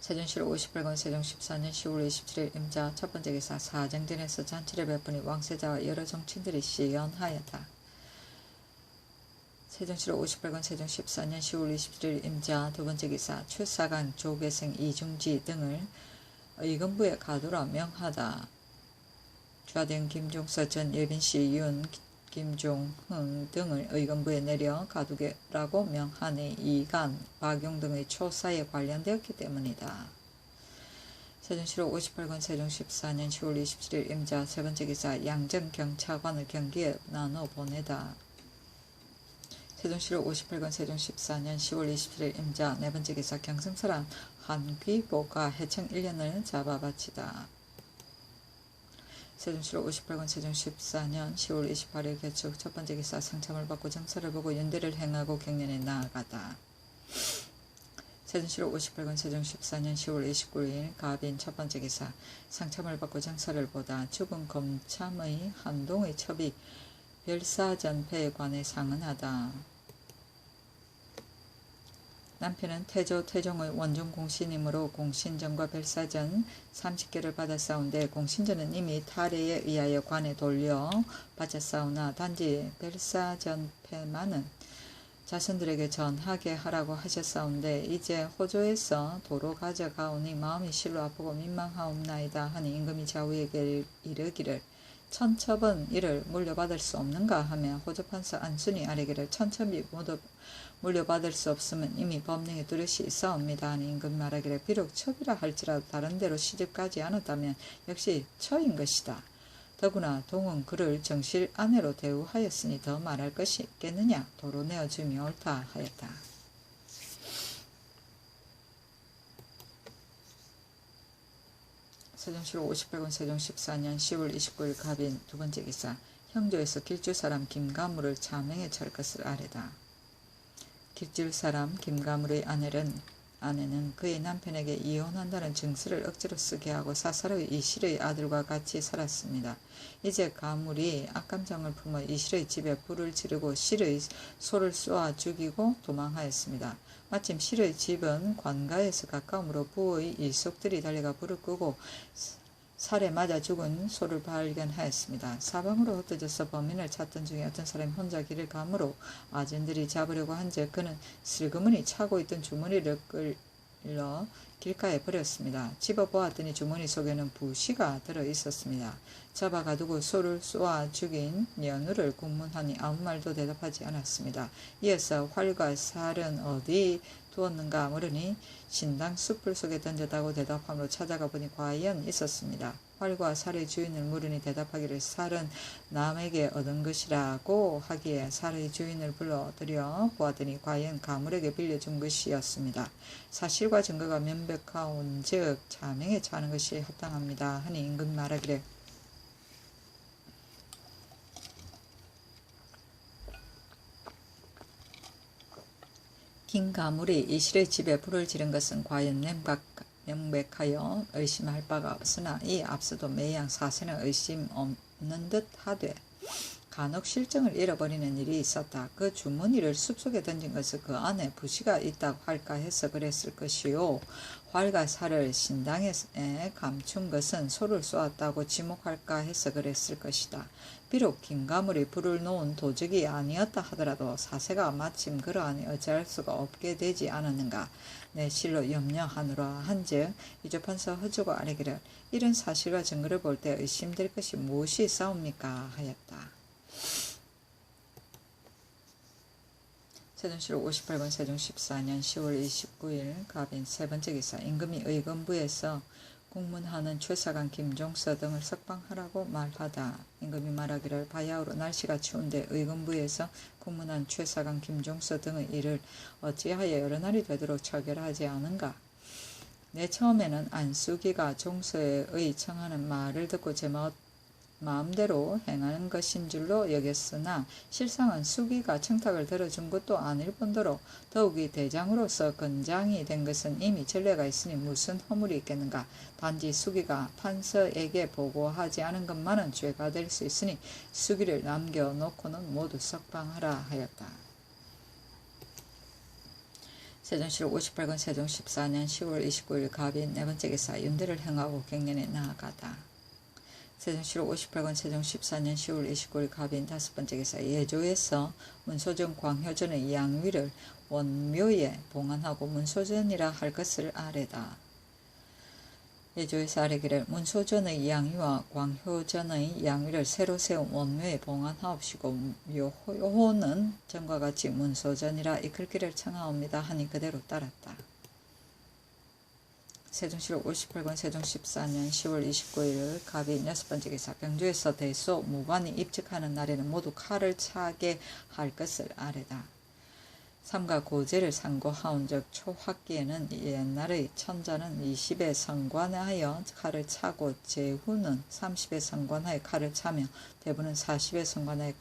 세종실록 58권 세종 14년 10월 27일 임자 첫번째 기사 사정전에서 잔치를 베푸니 왕세자와 여러 정치인들이 시연하였다. 세종실록 58권 세종 14년 10월 27일 임자 두번째 기사 출사관 조계생 이중지 등을 의금부에 가두라 명하다. 좌된 김종서 전 예빈씨 윤 김종흥 등을 의금부에 내려 가두게라고 명하니 이간, 박용 등의 초사에 관련되었기 때문이다. 세종실록 58권 세종 14년 10월 27일 임자 세번째 기사 양정경차관을 경기에 나눠 보내다. 세종실록 58권 세종 14년 10월 27일 임자 네번째 기사 경성사람 한귀보가 해청 1년을 잡아 바치다. 세종실록 58권 세종 14년 10월 28일 개축 첫번째 기사 상참을 받고 정사를 보고 연대를 행하고 경연에 나아가다. 세종실록 58권 세종 14년 10월 29일 가빈 첫번째 기사 상참을 받고 정사를 보다 죽은 검참의 한동의 첩이 별사전패에 관해 상언하다. 남편은 태종의 원종 공신이므로 공신전과 별사전 30개를 받았사온데 공신전은 이미 탈해에 의하여 관에 돌려 바쳤사오나 단지 별사전패만은 자손들에게 전하게 하라고 하셨사온데 이제 호조에서 도로 가져가오니 마음이 실로 아프고 민망하옵나이다 하니 임금이 좌우에게 이르기를 천첩은 이를 물려받을 수 없는가 하며 호조판서 안순이 아래기를 천첩이 모두 물려받을 수 없으면 이미 법령에 뚜렷이 있사옵니다 하니 임금이 말하기를 비록 첩이라 할지라도 다른 데로 시집가지 않았다면 역시 처인 것이다. 더구나 동은 그를 정실 아내로 대우하였으니 더 말할 것이 있겠느냐 도로 내어줌이 옳다 하였다. 세종실록 58권 세종 14년 10월 29일 가빈 두번째 기사 형조에서 길주사람 김가무를 차명에 찰 것을 아래다. 길주사람 김가무의 아내는 그의 남편에게 이혼한다는 증서를 억지로 쓰게 하고 사살의 이실의 아들과 같이 살았습니다. 이제 가물이 악감정을 품어 이실의 집에 불을 지르고 실의 소를 쏘아 죽이고 도망하였습니다. 마침 실의 집은 관가에서 가까우므로 부의 일속들이 달려가 불을 끄고 살에 맞아 죽은 소를 발견하였습니다. 사방으로 흩어져서 범인을 찾던 중에 어떤 사람이 혼자 길을 가므로 아진들이 잡으려고 한즉 그는 슬그머니 차고 있던 주머니를 끌러 길가에 버렸습니다. 집어보았더니 주머니 속에는 부시가 들어 있었습니다. 잡아가두고 소를 쏘아 죽인 연우를 국문하니 아무 말도 대답하지 않았습니다. 이어서 활과 살은 어디 두었는가 물으니 신당 숯불 속에 던졌다고 대답함으로 찾아가 보니 과연 있었습니다. 활과 살의 주인을 물으니 대답하기를 살은 남에게 얻은 것이라고 하기에 살의 주인을 불러들여 보았더니 과연 가물에게 빌려준 것이었습니다. 사실과 증거가 명백하온즉 자명에 차는 것이 합당합니다 하니 임금 말하기를 긴 가물이 이실의 집에 불을 지른 것은 과연 명백하여 의심할 바가 없으나 이 앞서도 매양 사세는 의심 없는 듯 하되 간혹 실정을 잃어버리는 일이 있었다. 그 주머니를 숲속에 던진 것은 그 안에 부시가 있다고 할까 해서 그랬을 것이요. 활과 살을 신당에 감춘 것은 소를 쏘았다고 지목할까 해서 그랬을 것이다. 비록 긴가물이 불을 놓은 도적이 아니었다 하더라도 사세가 마침 그러하니 어찌할 수가 없게 되지 않았는가. 내 실로 염려하노라 한즉 이조판서 허주가 아뢰기를 이런 사실과 증거를 볼 때 의심될 것이 무엇이 있사옵니까 하였다. 세종실록 58권 세종 14년 10월 29일 갑인 세 번째 기사 임금이 의금부에서 국문하는 최사관 김종서 등을 석방하라고 말하다. 임금이 말하기를 바야흐로 날씨가 추운데 의금부에서 국문한 최사관 김종서 등의 일을 어찌하여 여러 날이 되도록 처결하지 않은가. 내 처음에는 안수기가 종서의 청하는 말을 듣고 제 마음대로 행하는 것인 줄로 여겼으나 실상은 수기가 청탁을 들어준 것도 아닐 뿐더러 더욱이 대장으로서 건장이 된 것은 이미 전례가 있으니 무슨 허물이 있겠는가. 단지 수기가 판서에게 보고하지 않은 것만은 죄가 될 수 있으니 수기를 남겨놓고는 모두 석방하라 하였다. 세종실록 58권 세종 14년 10월 29일 갑인 네 번째 기사 윤대를 행하고 갱년에 나아가다. 세종실록 58권 세종 14년 10월 29일 갑인 다섯 번째 기사 예조에서 문소전 광효전의 양위를 원묘에 봉안하고 문소전이라 할 것을 아뢰다. 예조에서 아뢰기를 문소전의 양위와 광효전의 양위를 새로 세운 원묘에 봉안하옵시고 요호는 전과 같이 문소전이라 이끌기를 청하옵니다 하니 그대로 따랐다. 세종실록 58권 세종 14년 10월 29일 갑인 여섯 번째 기사 병조에서 대소 무관이 입직하는 날에는 모두 칼을 차게 할 것을 아뢰다. 삼가 고제를 상고하온즉 초학기에는 옛날의 천자는 20에 성관하여 칼을 차고 제후는 30에 성관하여 칼을 차며 대부는 40에 성관하여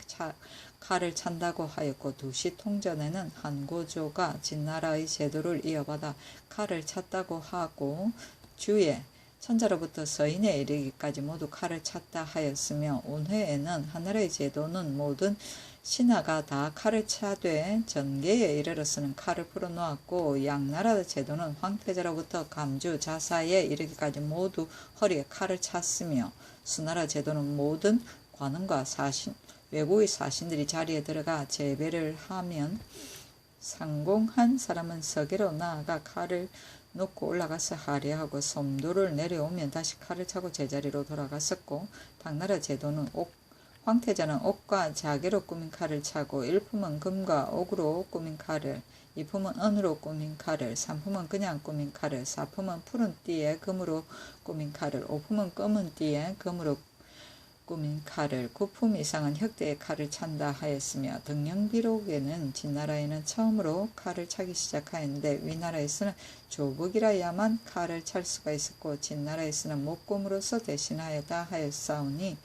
칼을 찬다고 하였고 두시 통전에는 한고조가 진나라의 제도를 이어받아 칼을 찼다고 하고 주에 천자로부터 서인에 이르기까지 모두 칼을 찼다 하였으며 운회에는 하늘의 제도는 모든 신하가 다 칼을 차되 전계에 이르러서는 칼을 풀어놓았고 양나라 제도는 황태자로부터 감주 자사에 이르기까지 모두 허리에 칼을 찼으며 수나라 제도는 모든 관원과 외국의 사신들이 자리에 들어가 제배를 하면 상공한 사람은 서계로 나아가 칼을 놓고 올라가서 하례하고 섬도를 내려오면 다시 칼을 차고 제자리로 돌아갔었고 당나라 제도는 황태자는 옥과 자개로 꾸민 칼을 차고 일품은 금과 옥으로 꾸민 칼을, 이품은 은으로 꾸민 칼을, 삼품은 그냥 꾸민 칼을, 사품은 푸른 띠에 금으로 꾸민 칼을, 오품은 검은 띠에 금으로 꾸민 칼을, 구품 이상은 혁대의 칼을 찬다 하였으며 등령비록에는 진나라에는 처음으로 칼을 차기 시작하였는데 위나라에서는 조북이라야만 칼을 찰 수가 있었고 진나라에서는 목검으로서 대신하였다 하였사오니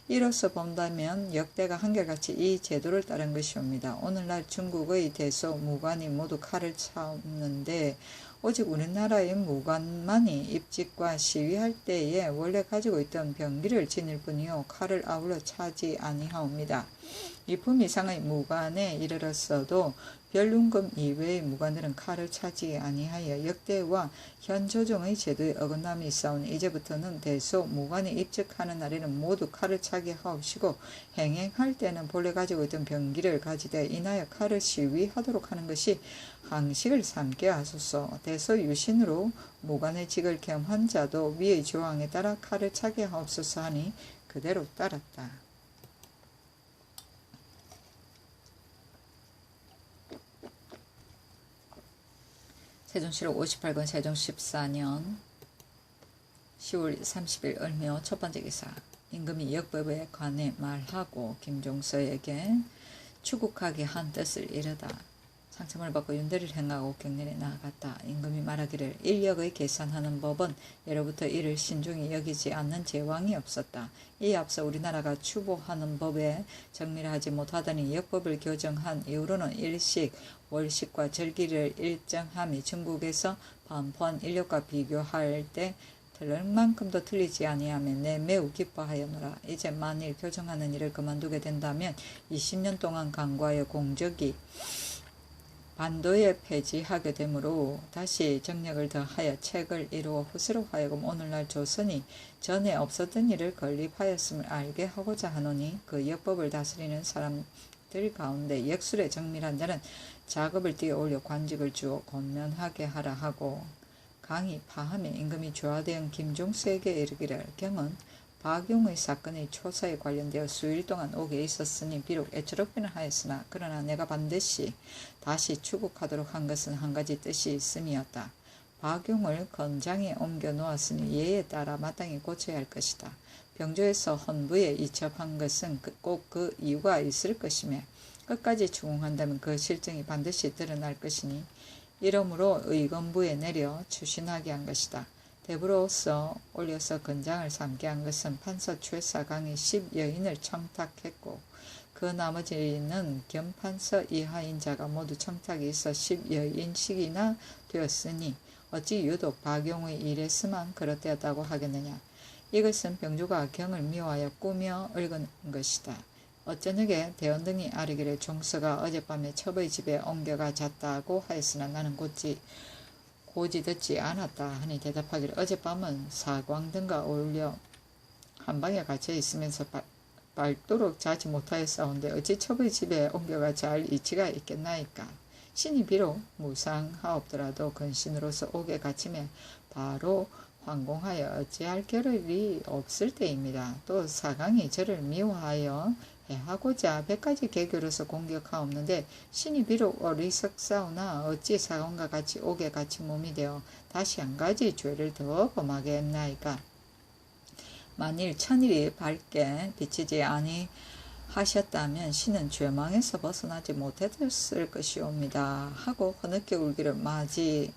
이로써 본다면 역대가 한결같이 이 제도를 따른 것이옵니다. 오늘날 중국의 대소 무관이 모두 칼을 차옵는데 오직 우리나라의 무관만이 입직과 시위할 때에 원래 가지고 있던 병기를 지닐 뿐이요 칼을 아울러 차지 아니하옵니다. 이품 이상의 무관에 이르렀어도 별룬금 이외의 무관들은 칼을 차지 아니하여 역대와 현 조정의 제도에 어긋남이 있사오니 이제부터는 대소 무관이 입직하는 날에는 모두 칼을 차게 하옵시고 행행할 때는 본래 가지고 있던 병기를 가지되 인하여 칼을 시위하도록 하는 것이 항식을 삼게 하소서. 대소 유신으로 무관의 직을 겸한 자도 위의 조항에 따라 칼을 차게 하옵소서 하니 그대로 따랐다. 세종실록 58권 세종 14년 10월 30일 을묘 첫 번째 기사 임금이 역법에 관해 말하고 김종서에게 추국하게 한 뜻을 이르다. 상첨을 받고 윤대를 행하고 갱년에 나아갔다. 임금이 말하기를 인력의 계산하는 법은 예로부터 이를 신중히 여기지 않는 제왕이 없었다. 이에 앞서 우리나라가 추보하는 법에 정밀하지 못하더니 역법을 교정한 이후로는 일식 월식과 절기를 일정함이 중국에서 반포한 인력과 비교할 때 틀릴 만큼도 틀리지 아니하며 내 매우 기뻐하였노라. 이제 만일 교정하는 일을 그만두게 된다면 20년 동안 강구하여 공적이 반도에 폐지하게 되므로 다시 정력을 더하여 책을 이루어 후세로 하여금 오늘날 조선이 전에 없었던 일을 건립하였음을 알게 하고자 하노니 그 역법을 다스리는 사람들 가운데 역술에 정밀한 자는 작업을 띄어올려 관직을 주어 권면하게 하라 하고 강이 파함에 임금이 조하대원 김종수에게 이르기를 경은 박용의 사건의 초사에 관련되어 수일 동안 옥에 있었으니 비록 애처롭기는 하였으나 그러나 내가 반드시 다시 추국하도록 한 것은 한 가지 뜻이 있음이었다. 박용을 건장에 옮겨 놓았으니 예에 따라 마땅히 고쳐야 할 것이다. 병조에서 헌부에 이첩한 것은 꼭 그 이유가 있을 것이며 끝까지 추궁한다면 그 실정이 반드시 드러날 것이니 이러므로 의건부에 내려 추신하게 한 것이다. 대부로서 올려서 건장을 삼게 한 것은 판서 최사강이 10여인을 청탁했고 그 나머지는 겸판서 이하인 자가 모두 청탁이 있어 10여인씩이나 되었으니 어찌 유독 박용의 일에서만 그렇되었다고 하겠느냐. 이것은 병조가 경을 미워하여 꾸며 얽은 것이다. 어쩌녁에 대원 등이 아뢰기를 종서가 어젯밤에 첩의 집에 옮겨가 잤다고 하였으나 나는 고지 듣지 않았다 하니 대답하기를 어젯밤은 사광 등과 어울려 한방에 갇혀 있으면서 밝도록 자지 못하였사온데 어찌 첩의 집에 옮겨가 잘 이치가 있겠나이까. 신이 비록 무상하옵더라도 근신으로서 옥에 갇히면 바로 황공하여 어찌할 겨를이 없을 때입니다. 또 사강이 저를 미워하여 해하고자 100가지 계교로서 공격하옵는데 신이 비록 어리석사오나 어찌 사강과 같이 옥에 갇힌 몸이 되어 다시 한 가지 죄를 더 범하게 했나이까. 만일 천일이 밝게 비치지 아니하셨다면 신은 죄망에서 벗어나지 못했을 것이옵니다. 하고 흐느껴 울기를 마지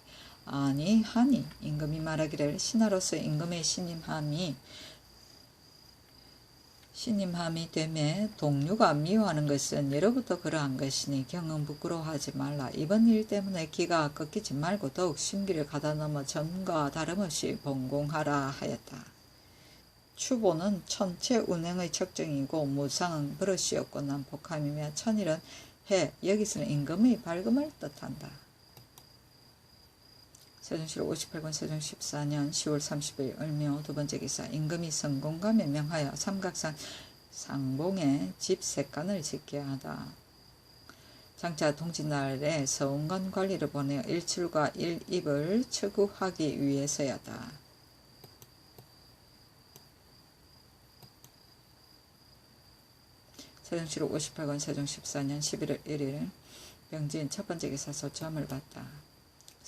아니하니 임금이 말하기를 신하로서 임금의 신임함이 되매 동료가 미워하는 것은 예로부터 그러한 것이니 경은 부끄러워하지 말라. 이번 일 때문에 기가 꺾이지 말고 더욱 심기를 가다넘어 전과 다름없이 번공하라 하였다. 추보는 천체 운행의 척정이고 무상은 버릇이었고 난폭함이며 천일은 해 여기서는 임금의 밝음을 뜻한다. 세종실 58권 세종 14년 10월 30일 을묘 두번째 기사 임금이 성공감에 명하여 삼각산 상봉에 집 색간을 짓게 하다. 장차 동짓날에 서운관 관리를 보내어 일출과 일입을 추구하기 위해서였다. 세종실 58권 세종 14년 11월 1일 병진 첫번째 기사 소점을 받다.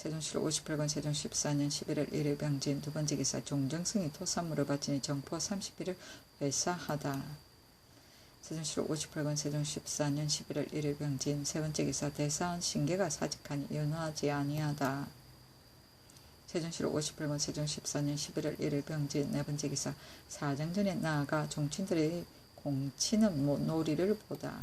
세종실 58권 세종 14년 11월 1일 병진 두번째 기사 종정승이 토산물을 바치니 정포 30일을 회사하다. 세종실 58권 세종 14년 11월 1일 병진 세번째 기사 대사원 신계가 사직하니 윤화하지 아니하다. 세종실 58권 세종 14년 11월 1일 병진 네번째 기사 사정전에 나아가 종친들의 공치는 놀이를 보다.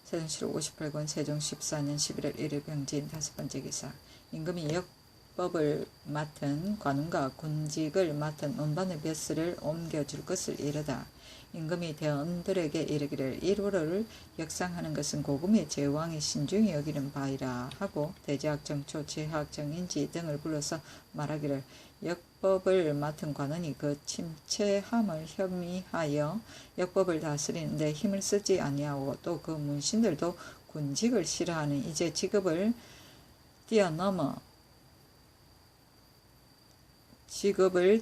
세종실 58권 세종 14년 11월 1일 병진 다섯번째 기사 임금이 역법을 맡은 관운과 군직을 맡은 운반의 벼슬을 옮겨줄 것을 이르다. 임금이 대원들에게 이르기를 일월을 역상하는 것은 고금의 제왕이 신중히 여기는 바이라 하고 대제학 정초 제학 정인지 등을 불러서 말하기를 역법을 맡은 관원이 그 침체함을 혐의하여 역법을 다스리는데 힘을 쓰지 아니하고 또 그 문신들도 군직을 싫어하는 이제 직업을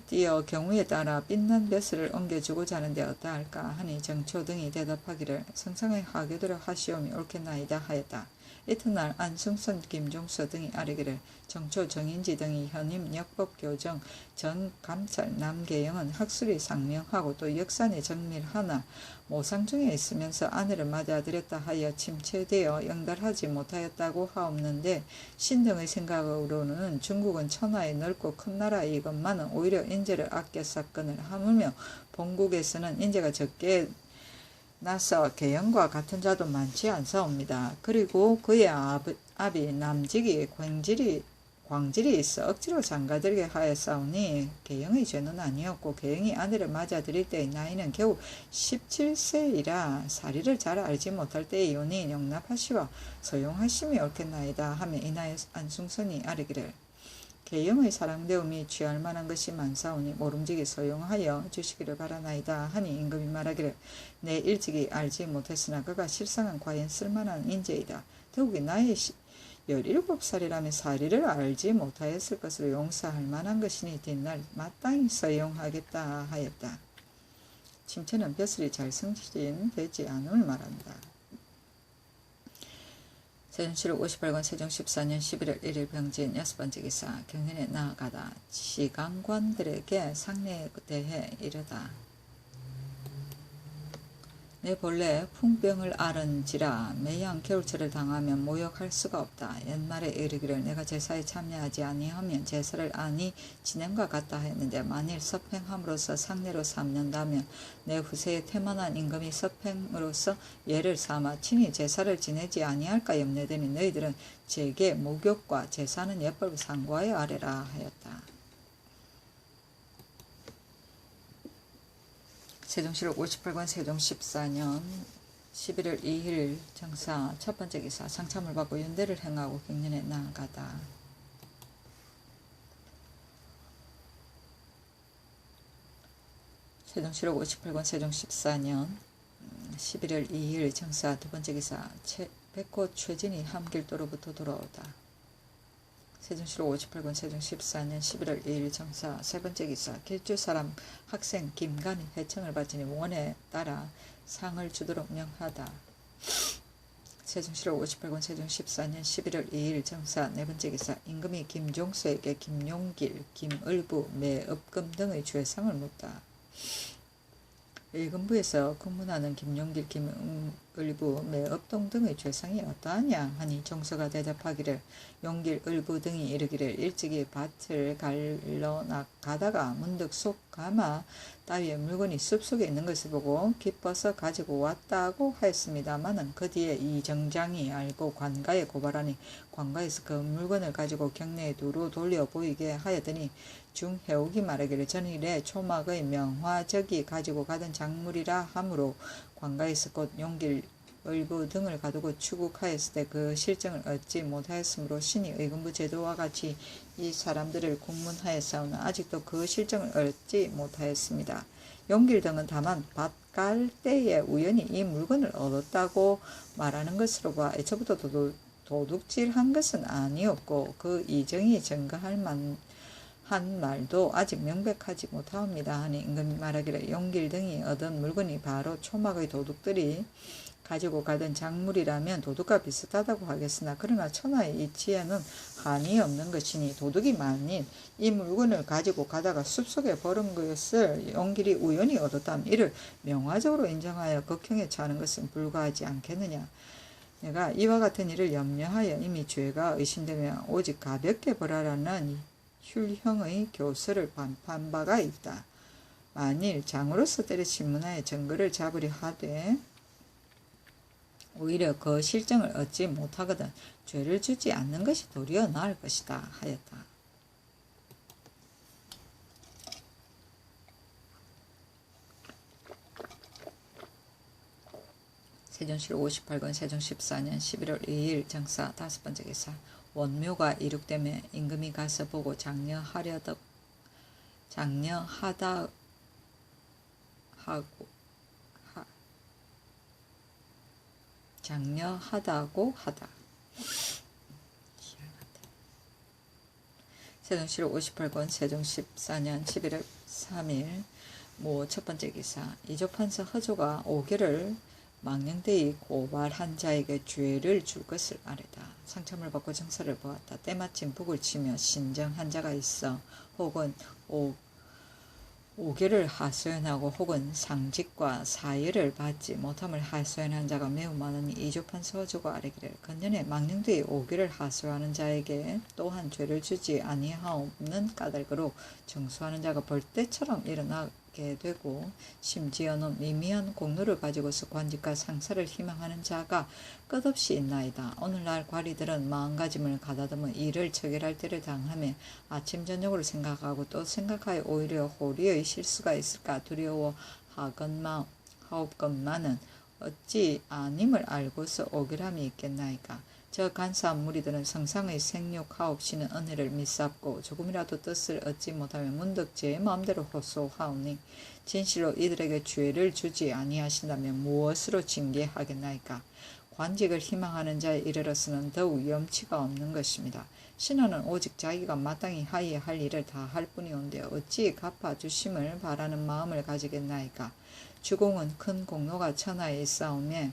뛰어 경우에 따라 빛난 벼슬을 옮겨주고자 하는데 어떠할까 하니 정초 등이 대답하기를 성상의 하교대로 하시오미 옳겠나이다 하였다. 이튿날 안승선 김종서 등이 아뢰기를 정초 정인지 등이 현임 역법교정 전 감찰 남계영은 학술이 상명하고 또 역산이 정밀하나 모상중에 있으면서 아내를 맞아들였다 하여 침체되어 영달하지 못하였다고 하옵는데 신등의 생각으로는 중국은 천하에 넓고 큰 나라이것만은 오히려 인재를 아껴 사건을 하물며 본국에서는 인재가 적게 나서 계영과 같은 자도 많지 않사옵니다. 그리고 그의 아비 남직이 광질이 있어 억지로 장가들게 하였사오니 계영의 죄는 아니었고 계영이 아내를 맞아들일 때의 나이는 겨우 17세이라 사리를 잘 알지 못할 때이오니 용납하시와 소용하심이 옳겠나이다 하며 이나의 안중선이 아뢰기를 계영의 사랑대움이 취할 만한 것이 많사오니 모름지기 소용하여 주시기를 바라나이다 하니 임금이 말하기를 내 일찍이 알지 못했으나 그가 실상은 과연 쓸만한 인재이다. 더욱이 나의 17살이라면 사리를 알지 못하였을 것으로 용서할 만한 것이니 뒷날 마땅히 서용하겠다 하였다. 침체는 벼슬이 잘 승진되지 않음을 말한다. 세종실록 58권 세종 14년 11월 1일 병진 6번째 기사 경연에 나아가다 시강관들에게 상례에 대해 이르다. 내 본래 풍병을 앓은지라 매양 겨울철을 당하면 모욕할 수가 없다. 옛말에 이르기를 내가 제사에 참여하지 아니하면 제사를 아니 지냄과 같다 했는데 만일 섭행함으로써 상례로 삼는다면 내 후세에 태만한 임금이 섭행으로서 예를 삼아 친히 제사를 지내지 아니할까 염려되니 너희들은 제게 목욕과 제사는 예법을 상고하여 아뢰라 하였다. 세종실록 58권 세종 14년 11월 2일 정사 첫 번째 기사 상참을 받고 윤대를 행하고 경연에 나아가다. 세종실록 58권 세종 14년 11월 2일 정사 두 번째 기사 백호 최진이 함길도로부터 돌아오다. 세종실록 58권 세종 14년 11월 2일 정사 세 번째 기사 길주사람 학생 김간이 해청을 받으니 원에 따라 상을 주도록 명하다. 세종실록 58권 세종 14년 11월 2일 정사 네 번째 기사 임금이 김종수에게 김용길, 김을부, 매업금 등의 죄상을 묻다. 의금부에서 근무하는 김용길, 김을부, 매업동 등의 죄상이 어떠하냐 하니 종서가 대답하기를 용길, 을부 등이 이르기를 일찍이 밭을 갈러 가다가 문득 속 가마 따위의 물건이 숲속에 있는 것을 보고 기뻐서 가지고 왔다고 하였습니다마는 그 뒤에 이 정장이 알고 관가에 고발하니 관가에서 그 물건을 가지고 경내에 두루 돌려 보이게 하였더니 중해옥이 말하기를 전일에 초막의 명화적이 가지고 가던 작물이라 하므로 관가에서 곧 용길, 을부 등을 가두고 추국하였을 때 그 실정을 얻지 못하였으므로 신이 의금부 제도와 같이 이 사람들을 국문하였사오나 아직도 그 실정을 얻지 못하였습니다. 용길 등은 다만 밭 갈 때에 우연히 이 물건을 얻었다고 말하는 것으로 봐 애초부터 도둑질한 것은 아니었고 그 이정이 증거할 한 말도 아직 명백하지 못하옵니다 하니 임금이 말하기를 용길 등이 얻은 물건이 바로 초막의 도둑들이 가지고 가던 작물이라면 도둑과 비슷하다고 하겠으나 그러나 천하의 이치에는 한이 없는 것이니 도둑이 만일 이 물건을 가지고 가다가 숲속에 버린 것을 용길이 우연히 얻었다면 이를 명화적으로 인정하여 극형에 처하는 것은 불가하지 않겠느냐. 내가 이와 같은 일을 염려하여 이미 죄가 의심되면 오직 가볍게 벌하라는 율형의 교서를 반판 바가 있다. 만일 장으로서 때려친 문화의 증거를 잡으려 하되 오히려 그 실정을 얻지 못하거든 죄를 주지 않는 것이 도리어 나을 것이다 하였다. 세종실록 58권 세종 14년 11월 2일 정사 다섯 번째 기사 원묘가 이륙되매 임금이 가서 보고 장려하다고 하다. 세종실록 58권 세종 14년 11월 3일 첫 번째 기사 이조판서 허조가 5개를 망령되이 고발한 자에게 죄를 줄 것을 아뢰다. 상참을 받고 정사를 보았다. 때마침 북을 치며 신정한 자가 있어 혹은 5개를 하소연하고 혹은 상직과 사예를 받지 못함을 하소연한 자가 매우 많으니 이조판서 허조가 아뢰기를 건년에 망령되이 5개를 하소하는 자에게 또한 죄를 주지 아니하옵는 까닭으로 정수하는 자가 벌떼처럼 일어나게 받게 되고 심지어는 미미한 공로를 가지고서 관직과 상사를 희망하는 자가 끝없이 있나이다. 오늘날 관리들은 마음가짐을 가다듬어 일을 처결할 때를 당하며 아침 저녁으로 생각하고 또 생각하여 오히려 호리의 실수가 있을까 두려워하옵건만은 어찌 아님을 알고서 오결함이 있겠나이까. 저 간사한 무리들은 성상의 생육하옵시는 은혜를 믿사옵고 조금이라도 뜻을 얻지 못하면 문득 제 마음대로 호소하오니 진실로 이들에게 죄를 주지 아니하신다면 무엇으로 징계하겠나이까. 관직을 희망하는 자에 이르러서는 더욱 염치가 없는 것입니다. 신하는 오직 자기가 마땅히 하여야 할 일을 다 할 뿐이온데 어찌 갚아주심을 바라는 마음을 가지겠나이까. 주공은 큰 공로가 천하에 있사오며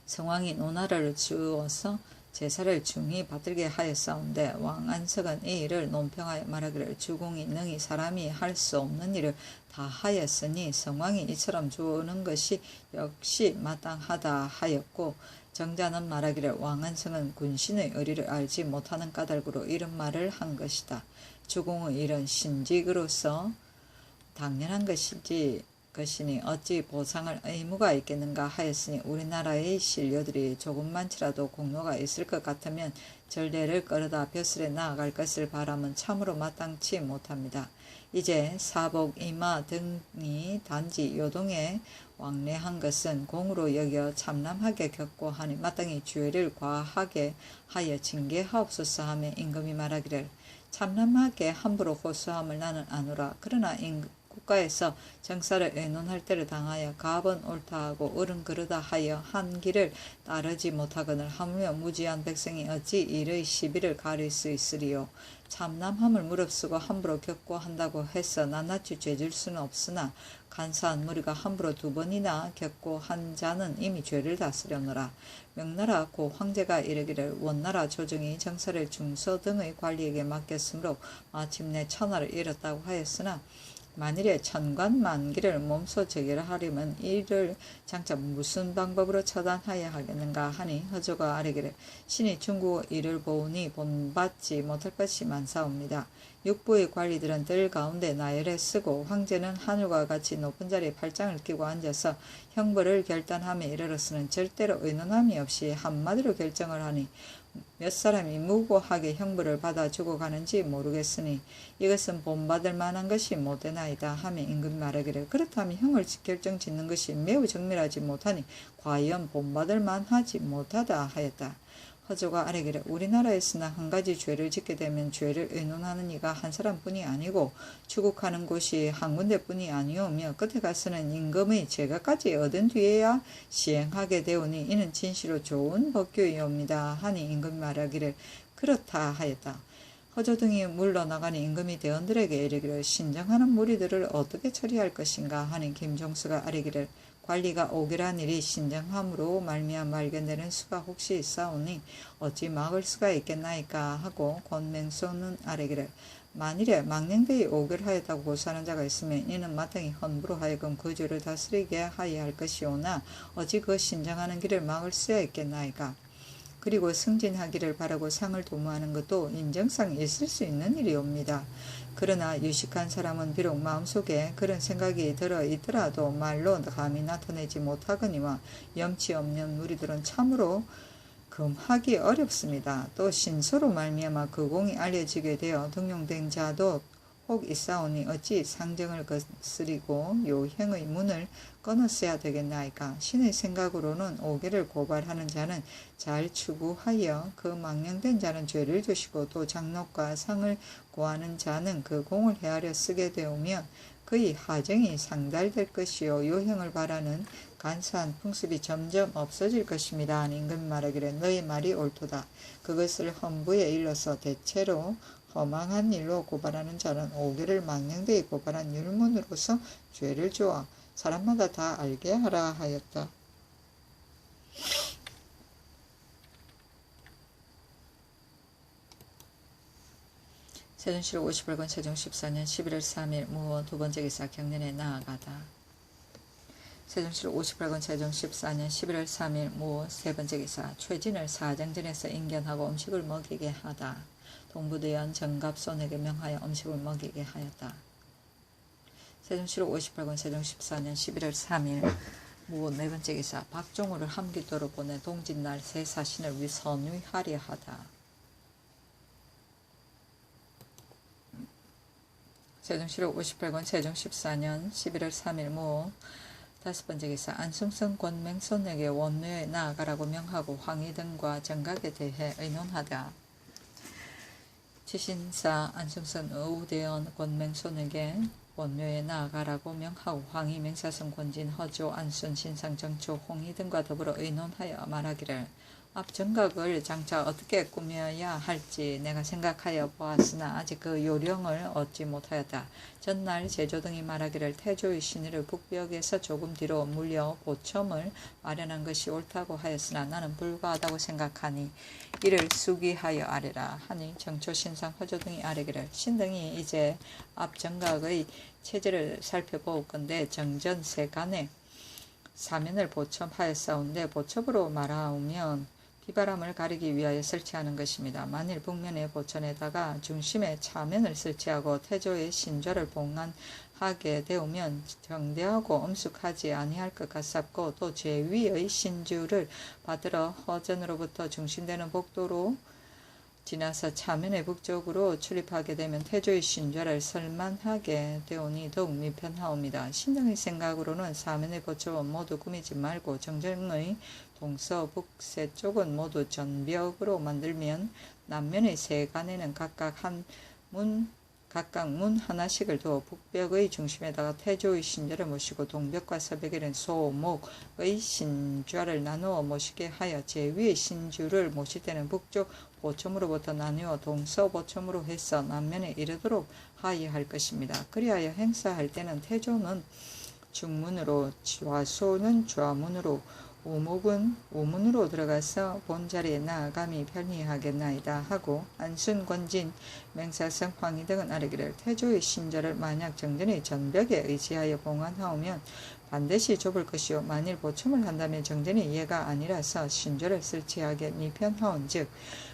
성왕이 노나라를 주어서 제사를 중히 받들게 하였사온데 왕 안석은 이 일을 논평하여 말하기를 주공이 능히 사람이 할 수 없는 일을 다 하였으니 성왕이 이처럼 주는 것이 역시 마땅하다 하였고 정자는 말하기를 왕 안석은 군신의 의리를 알지 못하는 까닭으로 이런 말을 한 것이다. 주공의 일은 신직으로서 당연한 것이니 어찌 보상할 의무가 있겠는가 하였으니 우리나라의 신료들이 조금만치라도 공로가 있을 것 같으면 전례를 끌어다 벼슬에 나아갈 것을 바라면 참으로 마땅치 못합니다. 이제 사복, 이마 등이 단지 요동에 왕래한 것은 공으로 여겨 참남하게 겪고 하니 마땅히 죄를 과하게 하여 징계하옵소서 하며 임금이 말하기를 참남하게 함부로 호소함을 나는 아노라. 그러나 국가에서 정사를 의논할 때를 당하여 갑은 옳다 하고 옳은 그르다 하여 한 길을 따르지 못하거늘 하물며 무지한 백성이 어찌 일의 시비를 가릴 수 있으리요. 참남함을 무릅쓰고 함부로 겪고한다고 해서 낱낱이 죄질 수는 없으나 간사한 무리가 함부로 2번이나 겪고한 자는 이미 죄를 다스려노라. 명나라 고 황제가 이르기를 원나라 조정이 정사를 중서 등의 관리에게 맡겼으므로 마침내 천하를 잃었다고 하였으나 만일에 천관만기를 몸소 제결하려면 이를 장차 무슨 방법으로 처단하여야 하겠는가 하니 허조가 아뢰기를 신이 중국어 일을 보으니 본받지 못할 것이 많사옵니다. 육부의 관리들은 들 가운데 나열에 쓰고 황제는 하늘과 같이 높은 자리에 팔짱을 끼고 앉아서 형벌을 결단함에 이르러서는 절대로 의논함이 없이 한마디로 결정을 하니 몇 사람이 무고하게 형벌을 받아 죽어가는지 모르겠으니 이것은 본받을 만한 것이 못되나이다 하며 임금이 말하기를 그렇다면 형을 결정짓는 것이 매우 정밀하지 못하니 과연 본받을 만하지 못하다 하였다. 허조가 아뢰기를 우리나라에서나 한 가지 죄를 짓게 되면 죄를 의논하는 이가 한 사람뿐이 아니고 추국하는 곳이 한 군데뿐이 아니오며 끝에 가서는 임금의 제가까지 얻은 뒤에야 시행하게 되오니 이는 진실로 좋은 법규이옵니다 하니 임금이 말하기를 그렇다 하였다. 허조 등이 물러나가니 임금이 대원들에게 이르기를 신정하는 무리들을 어떻게 처리할 것인가 하니 김종수가 아뢰기를 관리가 오결한 일이 신정함으로 말미암아 발견되는 수가 혹시 있사오니 어찌 막을 수가 있겠나이까 하고 권맹소는 아뢰기를 만일에 망령되이 오결하였다고 고소하는 자가 있으면 이는 마땅히 헌부로 하여금 그 죄를 다스리게 하여야 할 것이오나 어찌 그 신정하는 길을 막을 수야 있겠나이까. 그리고 승진하기를 바라고 상을 도모하는 것도 인정상 있을 수 있는 일이옵니다. 그러나 유식한 사람은 비록 마음속에 그런 생각이 들어 있더라도 말로 감히 나타내지 못하거니와 염치 없는 무리들은 참으로 금하기 어렵습니다. 또 신소로 말미암아 그 공이 알려지게 되어 등용된 자도 혹 있사오니 어찌 상정을 거스리고 요행의 문을 끊었어야 되겠나이까. 신의 생각으로는 오계를 고발하는 자는 잘 추구하여 그 망령된 자는 죄를 주시고 또 장록과 상을 고하는 자는 그 공을 헤아려 쓰게 되오면 그의 하정이 상달될 것이요 요행을 바라는 간사한 풍습이 점점 없어질 것입니다. 임금이 말하기를 너의 말이 옳도다. 그것을 헌부에 일러서 대체로 허망한 일로 고발하는 자는 오계를 망령되이 고발한 율문으로서 죄를 주어 사람마다 다 알게 하라 하였다. 세종실 58권 세종 14년 11월 3일 무호 두번째 기사 경년에 나아가다. 세종실 58권 세종 14년 11월 3일 무호 세번째 기사 최진을 사정전에서 인견하고 음식을 먹이게 하다. 동부대원 정갑손에게 명하여 음식을 먹이게 하였다. 세종시록 58권 세종 14년 11월 3일 무 네 번째 기사 박종우를 함기도로 보내 동짓날 새 사신을 위 선위하려 하다. 세종시록 58권 세종 14년 11월 3일 무 다섯 번째 기사 안승선 권맹손에게 원묘에 나아가라고 명하고 황희 등과 정각에 대해 의논하다. 지신사 안승선 의우대원 권맹손에게 원묘에 나아가라고 명하고 황희 맹사성 권진 허조 안순 신상 정초 홍희 등과 더불어 의논하여 말하기를 앞 정각을 장차 어떻게 꾸며야 할지 내가 생각하여 보았으나 아직 그 요령을 얻지 못하였다. 전날 제조 등이 말하기를 태조의 신의를 북벽에서 조금 뒤로 물려 보첨을 마련한 것이 옳다고 하였으나 나는 불가하다고 생각하니 이를 수기하여 아뢰라 하니 정초 신상 허조 등이 아뢰기를 신등이 이제 앞 정각의 체제를 살펴볼 건데 정전 세간에 사면을 보첨하였사온데 보첩으로 말하면 비바람을 가리기 위하여 설치하는 것입니다. 만일 북면의 보천에다가 중심에 차면을 설치하고 태조의 신좌를 봉안하게 되오면 정대하고 엄숙하지 아니할 것 같sap고 또 제2의 신주를 받들어 허전으로부터 중심되는 복도로 지나서 차면의 북쪽으로 출입하게 되면 태조의 신좌를 설만하게 되오니 더욱 미편하옵니다. 신등의 생각으로는 사면의 보초은 모두 꾸미지 말고 정정의 동서 북세 쪽은 모두 전벽으로 만들면 남면의 세간에는 각각 문 하나씩을 두어 북벽의 중심에다가 태조의 신좌를 모시고 동벽과 서벽에는 소목의 신좌를 나누어 모시게 하여 제2의 신주를 모실 때는 북쪽 보첨으로부터 나누어 동서 보첨으로 해서 남면에 이르도록 하여야 할 것입니다. 그리하여 행사할 때는 태조는 중문으로 좌소는 좌문으로 오목은 오문으로 들어가서 본자리에 나아감이 편리하겠나이다 하고 안순 권진 맹사성 황희 등은 아뢰기를 태조의 신좌를 만약 정전의 전벽에 의지하여 봉안하오면 반드시 좁을 것이요 만일 보첨을 한다면 정전이 이해가 아니라서 신좌를 설치하기 미편하온즉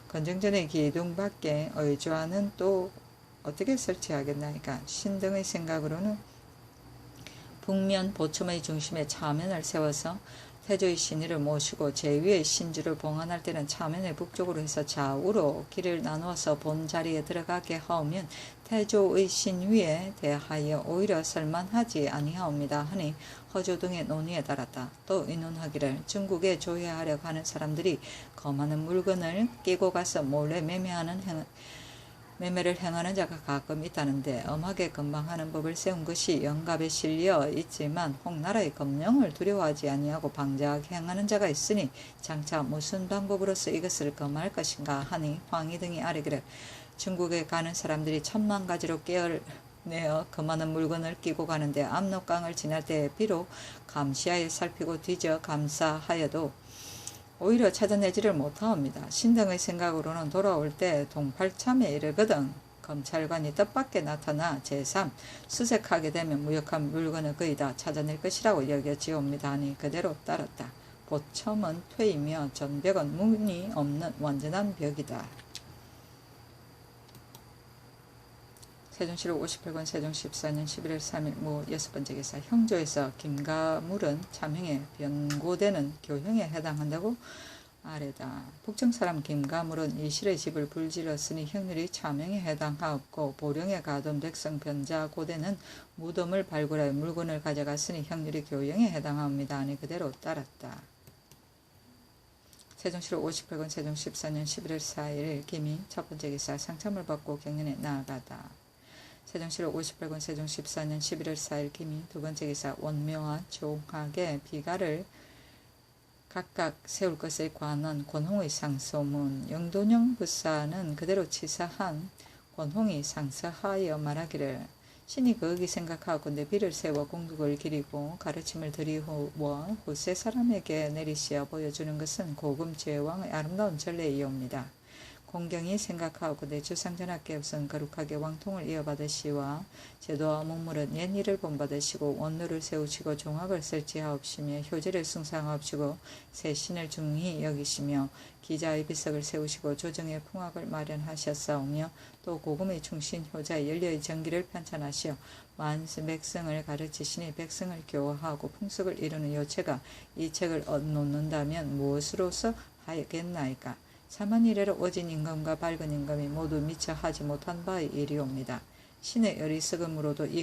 건정전의 기둥 밖에 의좌는 또 어떻게 설치하겠나이까. 신등의 생각으로는 북면 보첨의 중심에 차면을 세워서 태조의 신의를 모시고 제2의 신주를 봉안할 때는 차면의 북쪽으로 해서 좌우로 길을 나누어서 본자리에 들어가게 하오면 태조의 신위에 대하여 오히려 설만하지 아니하옵니다 하니 허조 등의 논의에 따랐다. 또 의논하기를 중국에 조회하려고 하는 사람들이 거만한 물건을 끼고 가서 몰래 매매를 행하는 자가 가끔 있다는데 엄하게 건방하는 법을 세운 것이 영갑에 실려 있지만 홍나라의 검령을 두려워하지 아니하고 방자하게 행하는 자가 있으니 장차 무슨 방법으로서 이것을 검할 것인가 하니 황희 등이 아뢰기를 중국에 가는 사람들이 10,000 가지로 깨어내어 거만한 물건을 끼고 가는데 압록강을 지날 때 비록 감시하여 살피고 뒤져 감사하여도 오히려 찾아내지를 못하옵니다. 신등의 생각으로는 돌아올 때 동팔참에 이르거든 검찰관이 뜻밖에 나타나 제3 수색하게 되면 무역한 물건을 거의 다 찾아낼 것이라고 여겨지옵니다 하니 그대로 따랐다. 보첨은 퇴이며 전벽은 문이 없는 완전한 벽이다. 세종시록 58권 세종 14년 11월 3일 무 여섯 번째 기사 형조에서 김가물은 참형에 변고되는 교형에 해당한다고 아뢰다. 북청사람 김가물은 이실의 집을 불질렀으니 형률이 참형에 해당하옵고 보령에 가둔 백성 변자고대는 무덤을 발굴하여 물건을 가져갔으니 형률이 교형에 해당합니다 하니 그대로 따랐다. 세종시록 58권 세종 14년 11월 4일 김이 첫 번째 기사 상참을 받고 경연에 나아가다. 세종시록 58권 세종 14년 11월 4일 김이 두 번째 기사 원묘와 종학의 비가를 각각 세울 것에 관한 권홍의 상소문 영돈영 부사는 그대로 치사한 권홍이 상서하여 말하기를 신이 거기 생각하건대 비를 세워 공덕을 기리고 가르침을 드리워 후세 사람에게 내리시어 보여주는 것은 고금 제왕의 아름다운 전례이옵니다. 공경이 생각하고 내 주상전하께서는 거룩하게 왕통을 이어받으시와 제도와 문물은 옛 일을 본받으시고 원루를 세우시고 종합을 설치하옵시며 효제를 승상하옵시고 새 신을 중히 여기시며 기자의 비석을 세우시고 조정의 풍악을 마련하셨사오며 또 복음의 충신 효자의 연료의 전기를 편찬하시어 만수 백성을 가르치시니 백성을 교화하고 풍속을 이루는 요체가 이 책을 얻놓는다면 무엇으로서 하겠나이까. 참한 이래로 오진 임금과 밝은 임금이 모두 미처 하지 못한 바의 일이옵니다. 신의 어리석음으로도 이